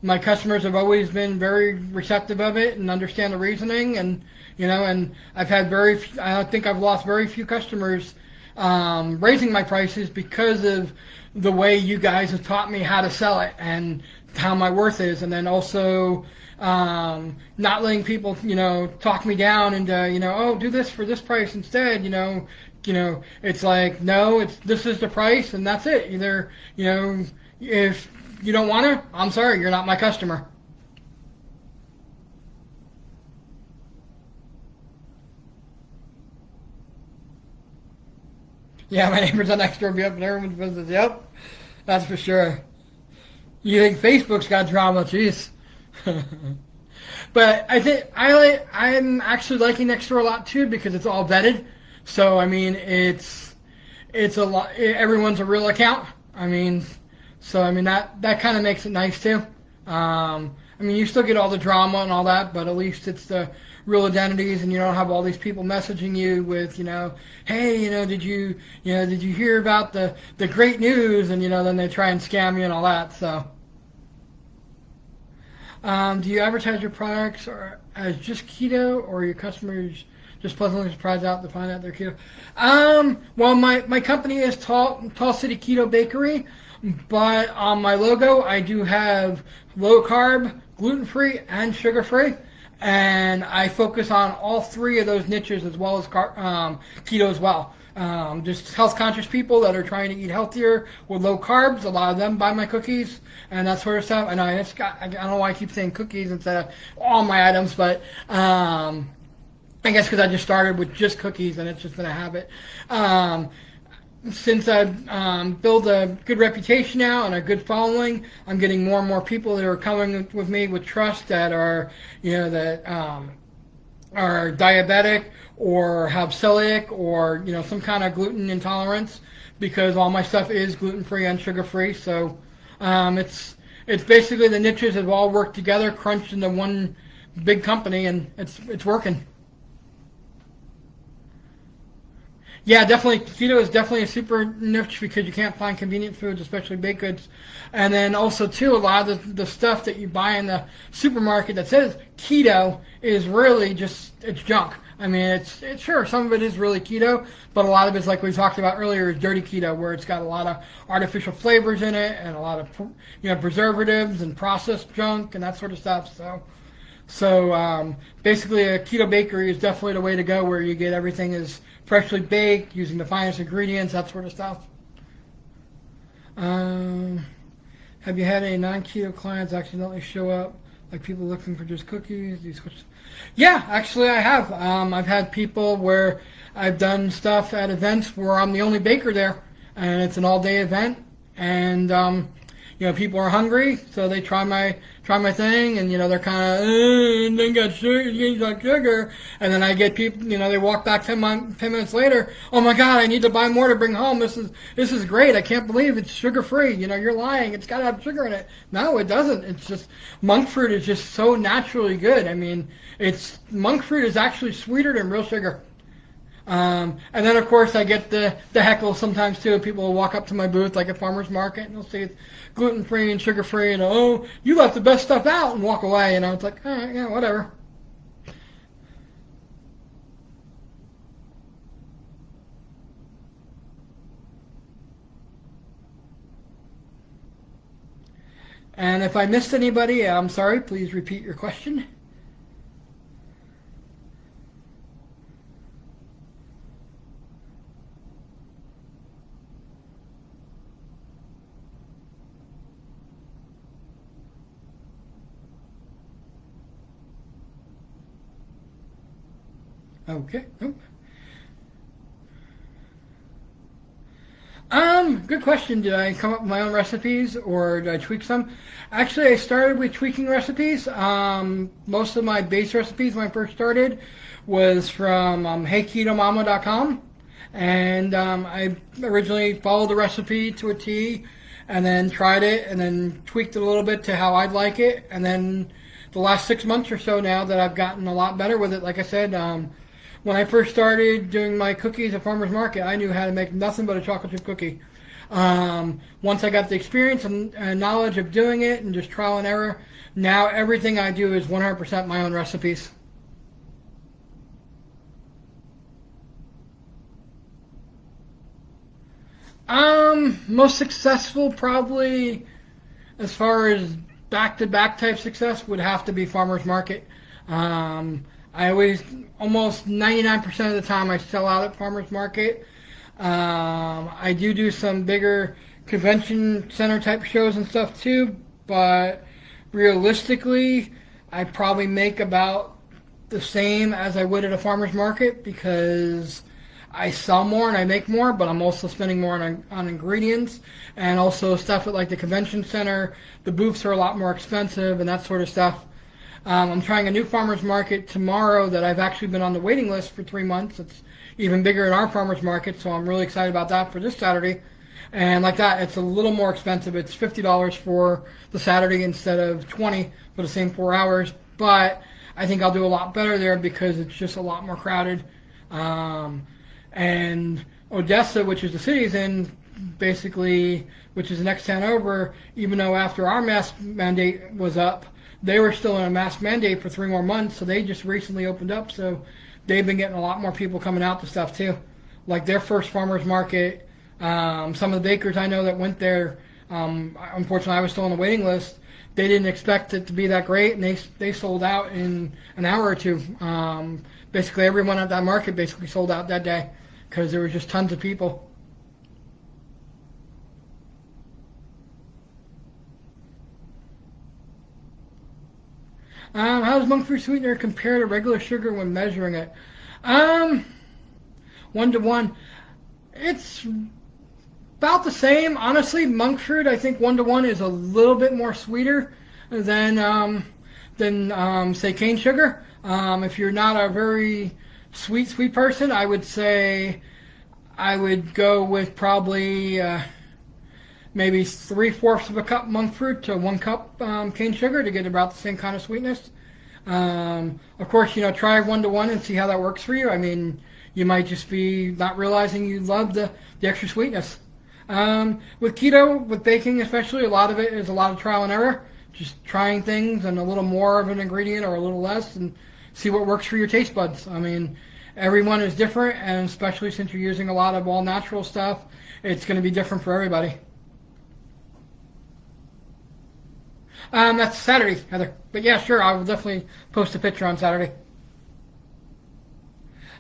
my customers have always been very receptive of it and understand the reasoning. And and I've had I think I've lost very few customers raising my prices because of the way you guys have taught me how to sell it and how my worth is. And then also not letting people talk me down into oh, do this for this price instead. It's like, no, this is the price and that's it. Either if you don't want to, I'm sorry, you're not my customer. Yeah, my neighbors on next door be up in everyone's business. Yep, that's for sure. You think Facebook's got drama? Jeez. But I think I'm actually liking Nextdoor a lot too because it's all vetted. So I mean, it's a lot. Everyone's a real account. I mean, so I mean that kind of makes it nice too. I mean, you still get all the drama and all that, but at least it's the real identities, and you don't have all these people messaging you with, hey, did you hear about the great news, and then they try and scam you and all that. So, do you advertise your products or as just keto, or your customers just pleasantly surprised out to find out they're keto? Well, my company is Tall City Keto Bakery, but on my logo I do have low carb, gluten free, and sugar free. And I focus on all three of those niches as well as keto as well. Just health conscious people that are trying to eat healthier with low carbs. A lot of them buy my cookies and that sort of stuff. And I don't know why I keep saying cookies instead of all my items, but I guess because I just started with just cookies and it's just been a habit. Since I've built a good reputation now and a good following, I'm getting more and more people that are coming with me with trust that are, are diabetic or have celiac or, some kind of gluten intolerance, because all my stuff is gluten free and sugar free. So it's basically the niches have all worked together, crunched into one big company, and it's working. Yeah, definitely. Keto is definitely a super niche because you can't find convenient foods, especially baked goods. And then also, too, a lot of the stuff that you buy in the supermarket that says keto is really it's junk. I mean, it's sure, some of it is really keto, but a lot of it's, like we talked about earlier, is dirty keto, where it's got a lot of artificial flavors in it and a lot of, preservatives and processed junk and that sort of stuff. So basically, a keto bakery is definitely the way to go, where you get everything is freshly baked, using the finest ingredients, that sort of stuff. Have you had any non-keto clients accidentally show up, like people looking for just cookies? Yeah, actually I have. I've had people where I've done stuff at events where I'm the only baker there, and it's an all-day event, and people are hungry, so they try my thing, and they're kind of they got sugar, and then I get people, they walk back 10 minutes later. Oh my God, I need to buy more to bring home. This is great. I can't believe it's sugar free. You're lying. It's got to have sugar in it. No, it doesn't. It's just monk fruit is just so naturally good. I mean, monk fruit is actually sweeter than real sugar. And then, of course, I get the heckle sometimes, too. People will walk up to my booth, like at Farmer's Market, and they'll say it's gluten-free and sugar-free, and, oh, you left the best stuff out, and walk away. And it's like, all right, yeah, whatever. And if I missed anybody, I'm sorry. Please repeat your question. Okay. Nope. Good question. Did I come up with my own recipes or did I tweak some? Actually, I started with tweaking recipes. Most of my base recipes when I first started was from HeyKetoMama.com, and I originally followed the recipe to a T, and then tried it, and then tweaked it a little bit to how I'd like it, and then the last 6 months or so now that I've gotten a lot better with it. Like I said, when I first started doing my cookies at Farmer's Market, I knew how to make nothing but a chocolate chip cookie. Once I got the experience and knowledge of doing it and just trial and error, now everything I do is 100% my own recipes. Most successful probably as far as back-to-back type success would have to be Farmer's Market. I always, almost 99% of the time, I sell out at Farmer's Market. I do some bigger convention center type shows and stuff too, but realistically, I probably make about the same as I would at a farmer's market because I sell more and I make more, but I'm also spending more on ingredients and also stuff at like the convention center. The booths are a lot more expensive and that sort of stuff. I'm trying a new farmers market tomorrow that I've actually been on the waiting list for 3 months. It's even bigger than our farmers market, so I'm really excited about that for this Saturday. And like that, it's a little more expensive. It's $50 for the Saturday instead of 20 for the same 4 hours. But I think I'll do a lot better there because it's just a lot more crowded. And Odessa, which is the city's in, basically, which is the next town over, even though after our mask mandate was up, they were still in a mask mandate for 3 more months, so they just recently opened up, so they've been getting a lot more people coming out to stuff too. Like their first farmers market, some of the bakers I know that went there, unfortunately I was still on the waiting list, they didn't expect it to be that great, and they sold out in an hour or two. Basically everyone at that market basically sold out that day because there was just tons of people. How does monk fruit sweetener compare to regular sugar when measuring it? Um, 1 to 1. It's about the same. Honestly, monk fruit, I think 1 to 1 is a little bit more sweeter than say cane sugar. If you're not a very sweet person, I would say I would go with probably maybe 3/4 of a cup monk fruit to 1 cup cane sugar to get about the same kind of sweetness. Of course, try 1 to 1 and see how that works for you. I mean, you might just be not realizing you love the extra sweetness. With keto, with baking especially, a lot of it is a lot of trial and error. Just trying things and a little more of an ingredient or a little less and see what works for your taste buds. I mean, everyone is different, and especially since you're using a lot of all natural stuff, it's going to be different for everybody. That's Saturday, Heather. But yeah, sure, I will definitely post a picture on Saturday.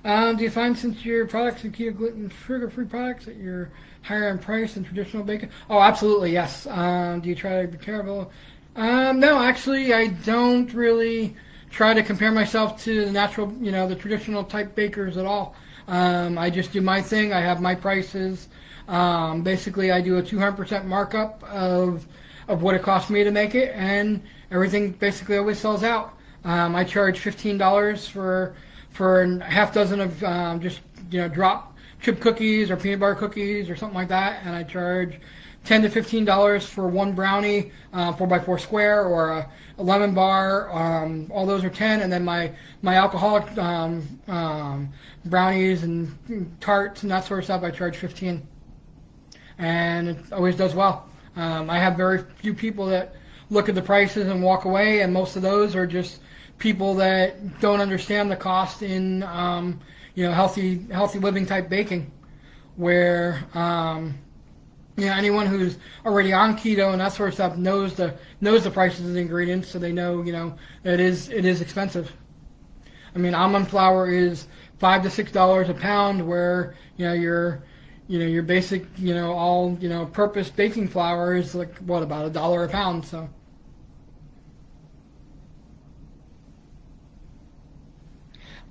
Do you find since your products are keto gluten sugar-free products that you're higher in price than traditional bacon? Oh, absolutely, yes. Do you try to be careful? No, actually, I don't really try to compare myself to the natural, the traditional type bakers at all. I just do my thing. I have my prices. Basically, I do a 200% markup of what it cost me to make it, and everything basically always sells out. I charge $15 for a half dozen of just drop chip cookies or peanut butter cookies or something like that, and I charge $10 to $15 for one brownie, 4x4 square, or a lemon bar. All those are 10, and then my alcoholic brownies and tarts and that sort of stuff I charge 15, and it always does well. I have very few people that look at the prices and walk away, and most of those are just people that don't understand the cost in healthy living type baking, where anyone who's already on keto and that sort of stuff knows the prices of the ingredients, so they know that it is expensive. I mean, almond flour is $5 to $6 a pound, where your basic all purpose baking flour is like what, about $1 a pound. So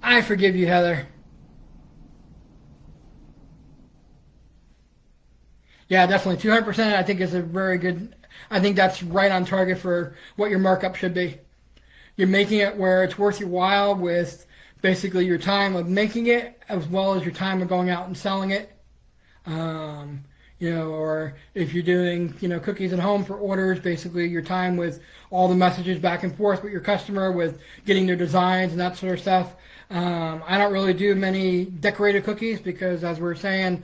I forgive you, Heather. Yeah, definitely 200%. I think is a very good. I think that's right on target for what your markup should be. You're making it where it's worth your while with basically your time of making it as well as your time of going out and selling it. Um, or if you're doing, cookies at home for orders, basically your time with all the messages back and forth with your customer, with getting their designs and that sort of stuff. I don't really do many decorated cookies because, as we were saying,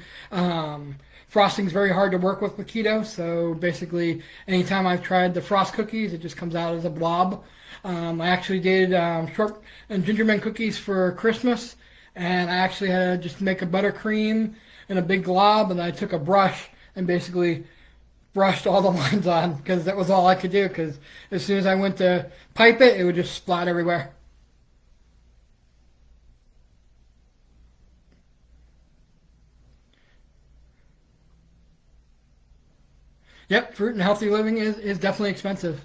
frosting is very hard to work with keto. So basically, anytime I've tried the frost cookies, it just comes out as a blob. I actually did short and gingerbread cookies for Christmas, and I actually had to just make a buttercream in a big glob, and I took a brush and basically brushed all the lines on because that was all I could do. Because as soon as I went to pipe it, it would just splat everywhere. Yep, fruit and healthy living is definitely expensive.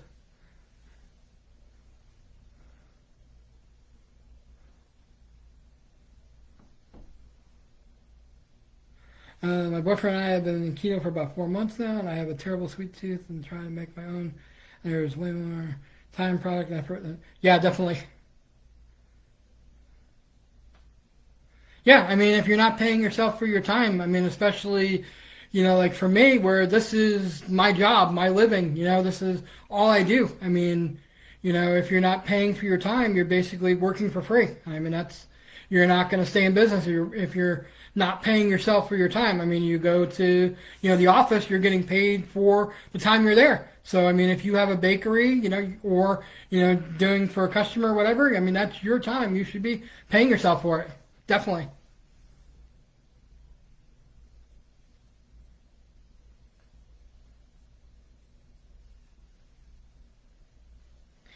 My boyfriend and I have been in keto for about 4 months now, and I have a terrible sweet tooth and trying to make my own. There's way more time, product, and effort. Yeah, definitely. Yeah, I mean, if you're not paying yourself for your time, I mean, especially, like for me, where this is my job, my living, this is all I do. I mean, if you're not paying for your time, you're basically working for free. I mean, you're not going to stay in business if you're not paying yourself for your time. I mean, you go to, the office, you're getting paid for the time you're there. So, I mean, if you have a bakery, or, doing for a customer or whatever, I mean, that's your time. You should be paying yourself for it. Definitely.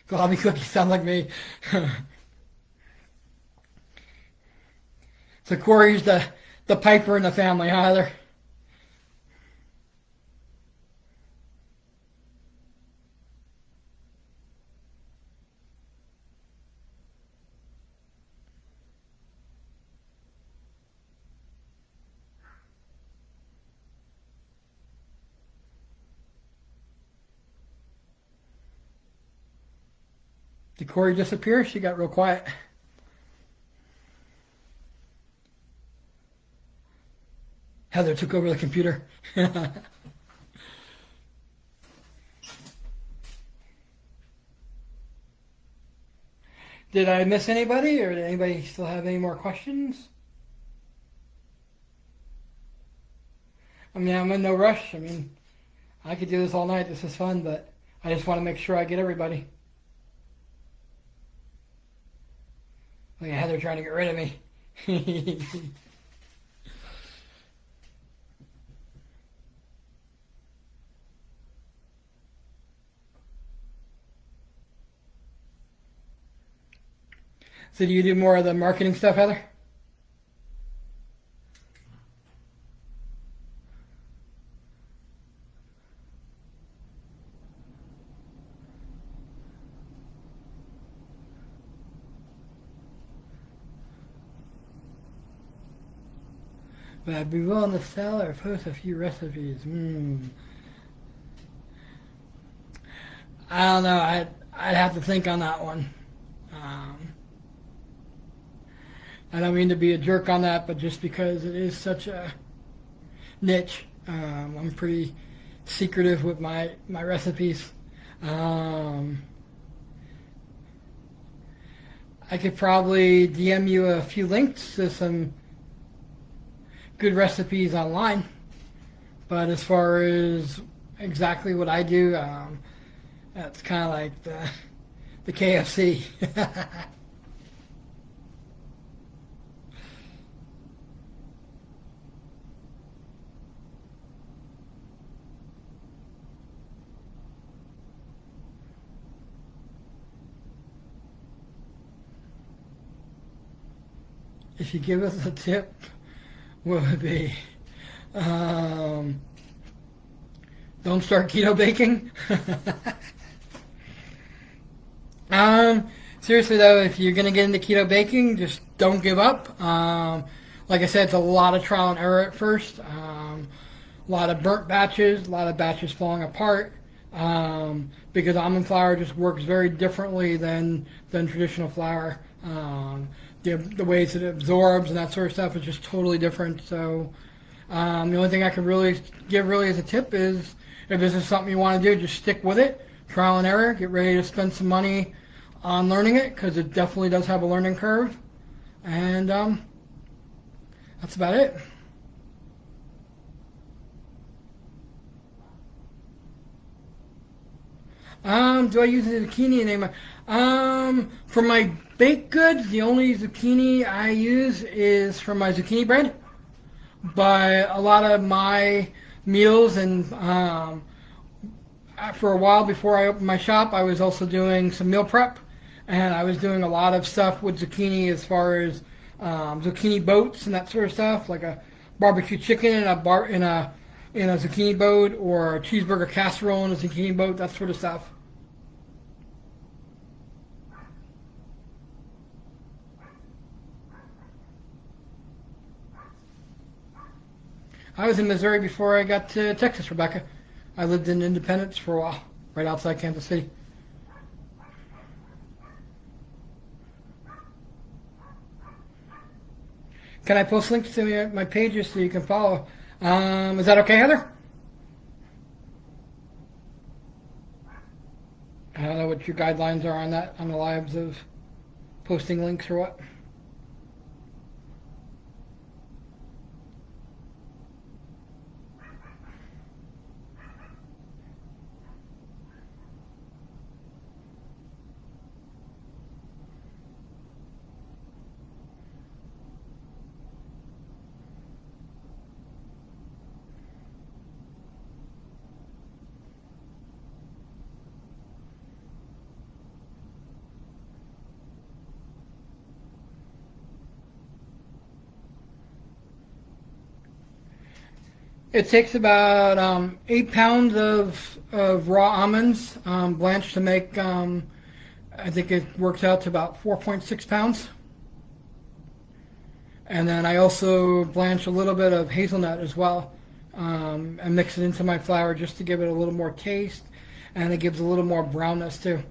Globby cookies sound like me. So Corey's the piper in the family, huh, Heather? Did Corey disappear? She got real quiet. Heather took over the computer. Did I miss anybody, or did anybody still have any more questions? I mean, I'm in no rush. I mean, I could do this all night. This is fun, but I just want to make sure I get everybody. Look at Heather trying to get rid of me. So do you do more of the marketing stuff, Heather? But I'd be willing to sell or post a few recipes. I don't know. I'd have to think on that one. Um, I don't mean to be a jerk on that, but just because it is such a niche, I'm pretty secretive with my recipes. Um, I could probably DM you a few links to some good recipes online, but as far as exactly what I do, that's kind of like the KFC. If you give us a tip, what would it be? Um, don't start keto baking. Seriously though, if you're gonna get into keto baking, just don't give up. Like I said, it's a lot of trial and error at first. A lot of burnt batches, a lot of batches falling apart. Because almond flour just works very differently than traditional flour. The ways that it absorbs and that sort of stuff is just totally different. So the only thing I could really give really as a tip is if this is something you want to do, just stick with it. Trial and error. Get ready to spend some money on learning it because it definitely does have a learning curve. And that's about it. Do I use the zucchini in my? For my baked goods, the only zucchini I use is for my zucchini bread. But a lot of my meals and for a while before I opened my shop, I was also doing some meal prep, and I was doing a lot of stuff with zucchini as far as zucchini boats and that sort of stuff, like a barbecue chicken in a zucchini boat, or a cheeseburger casserole in a zucchini boat, that sort of stuff. I was in Missouri before I got to Texas, Rebecca. I lived in Independence for a while, right outside Kansas City. Can I post links to my pages so you can follow? Is that okay, Heather? I don't know what your guidelines are on that, on the lives of posting links or what. It takes about 8 pounds of raw almonds blanched to make. I think it works out to about 4.6 pounds. And then I also blanch a little bit of hazelnut as well, and mix it into my flour just to give it a little more taste, and it gives a little more brownness too.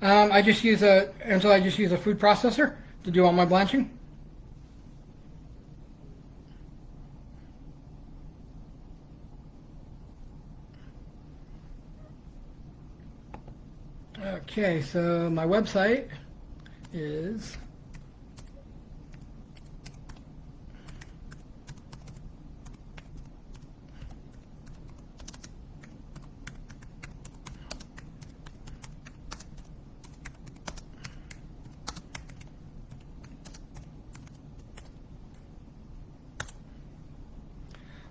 I just use a food processor to do all my blanching. Okay, so my website is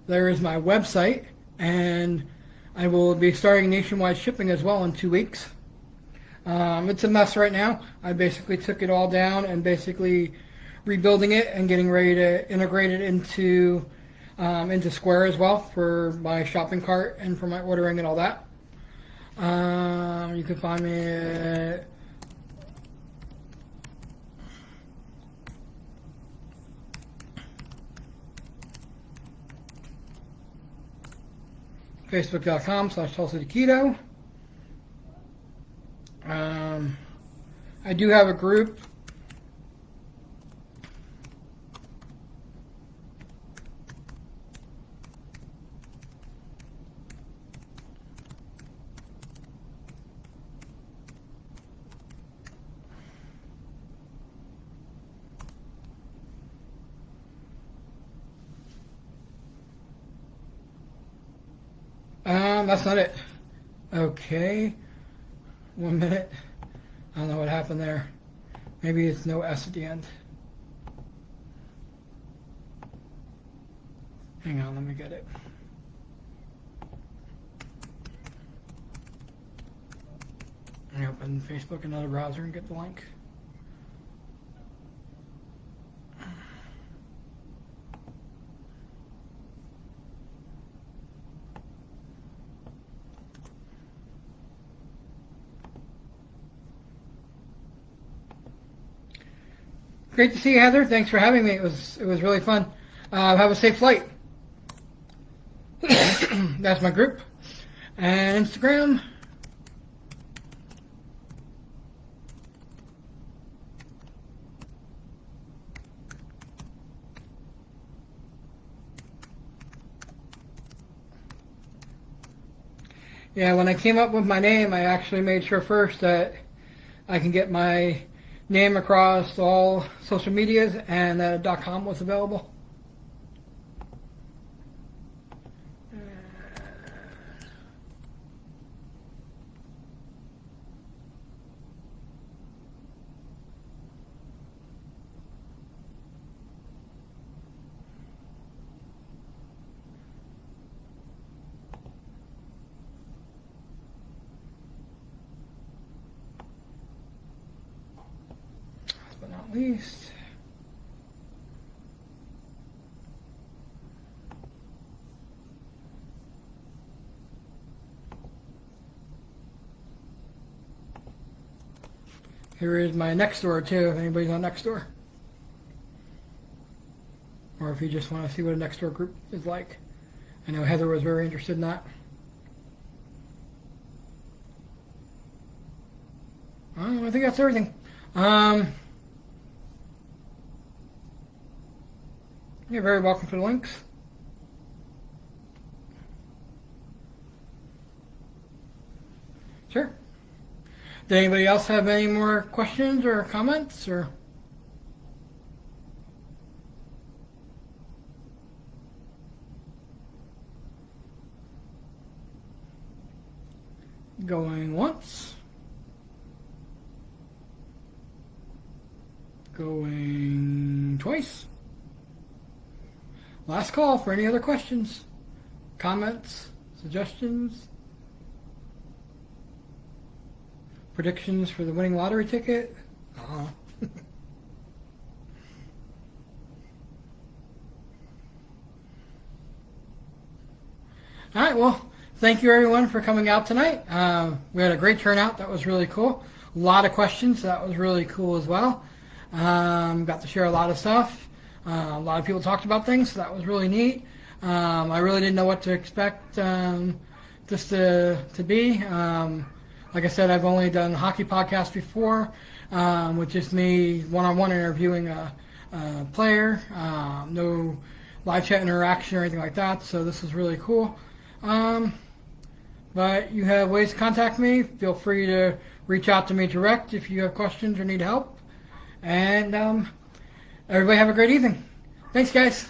there is my website, and I will be starting nationwide shipping as well in 2 weeks. It's a mess right now. I basically took it all down and basically rebuilding it and getting ready to integrate it into Square as well for my shopping cart and for my ordering and all that. You can find me at facebook.com/Tulsa I do have a group. That's not it. Okay. 1 minute. I don't know what happened there. Maybe it's no S at the end. Hang on, let me get it. I open Facebook, another browser, and get the link. Great to see you, Heather. Thanks for having me. It was really fun. Have a safe flight. That's my group. And Instagram. Yeah, when I came up with my name, I actually made sure first that I can get my name across all social medias and that a .com was available. But not least, Here is my next door too, if anybody's on next door. Or if you just want to see what a next door group is like. I know Heather was very interested in that. I think that's everything. You're very welcome for the links. Sure. Did anybody else have any more questions or comments or? Going once. Going twice. Last call for any other questions, comments, suggestions, predictions for the winning lottery ticket. All right, well, thank you everyone for coming out tonight. We had a great turnout. That was really cool. A lot of questions. That was really cool as well. Got to share a lot of stuff. A lot of people talked about things, so that was really neat. I really didn't know what to expect this to be. Like I said, I've only done hockey podcasts before, with just me one-on-one interviewing a player, no live chat interaction or anything like that, so this is really cool. But you have ways to contact me. Feel free to reach out to me direct if you have questions or need help. And everybody have a great evening. Thanks, guys.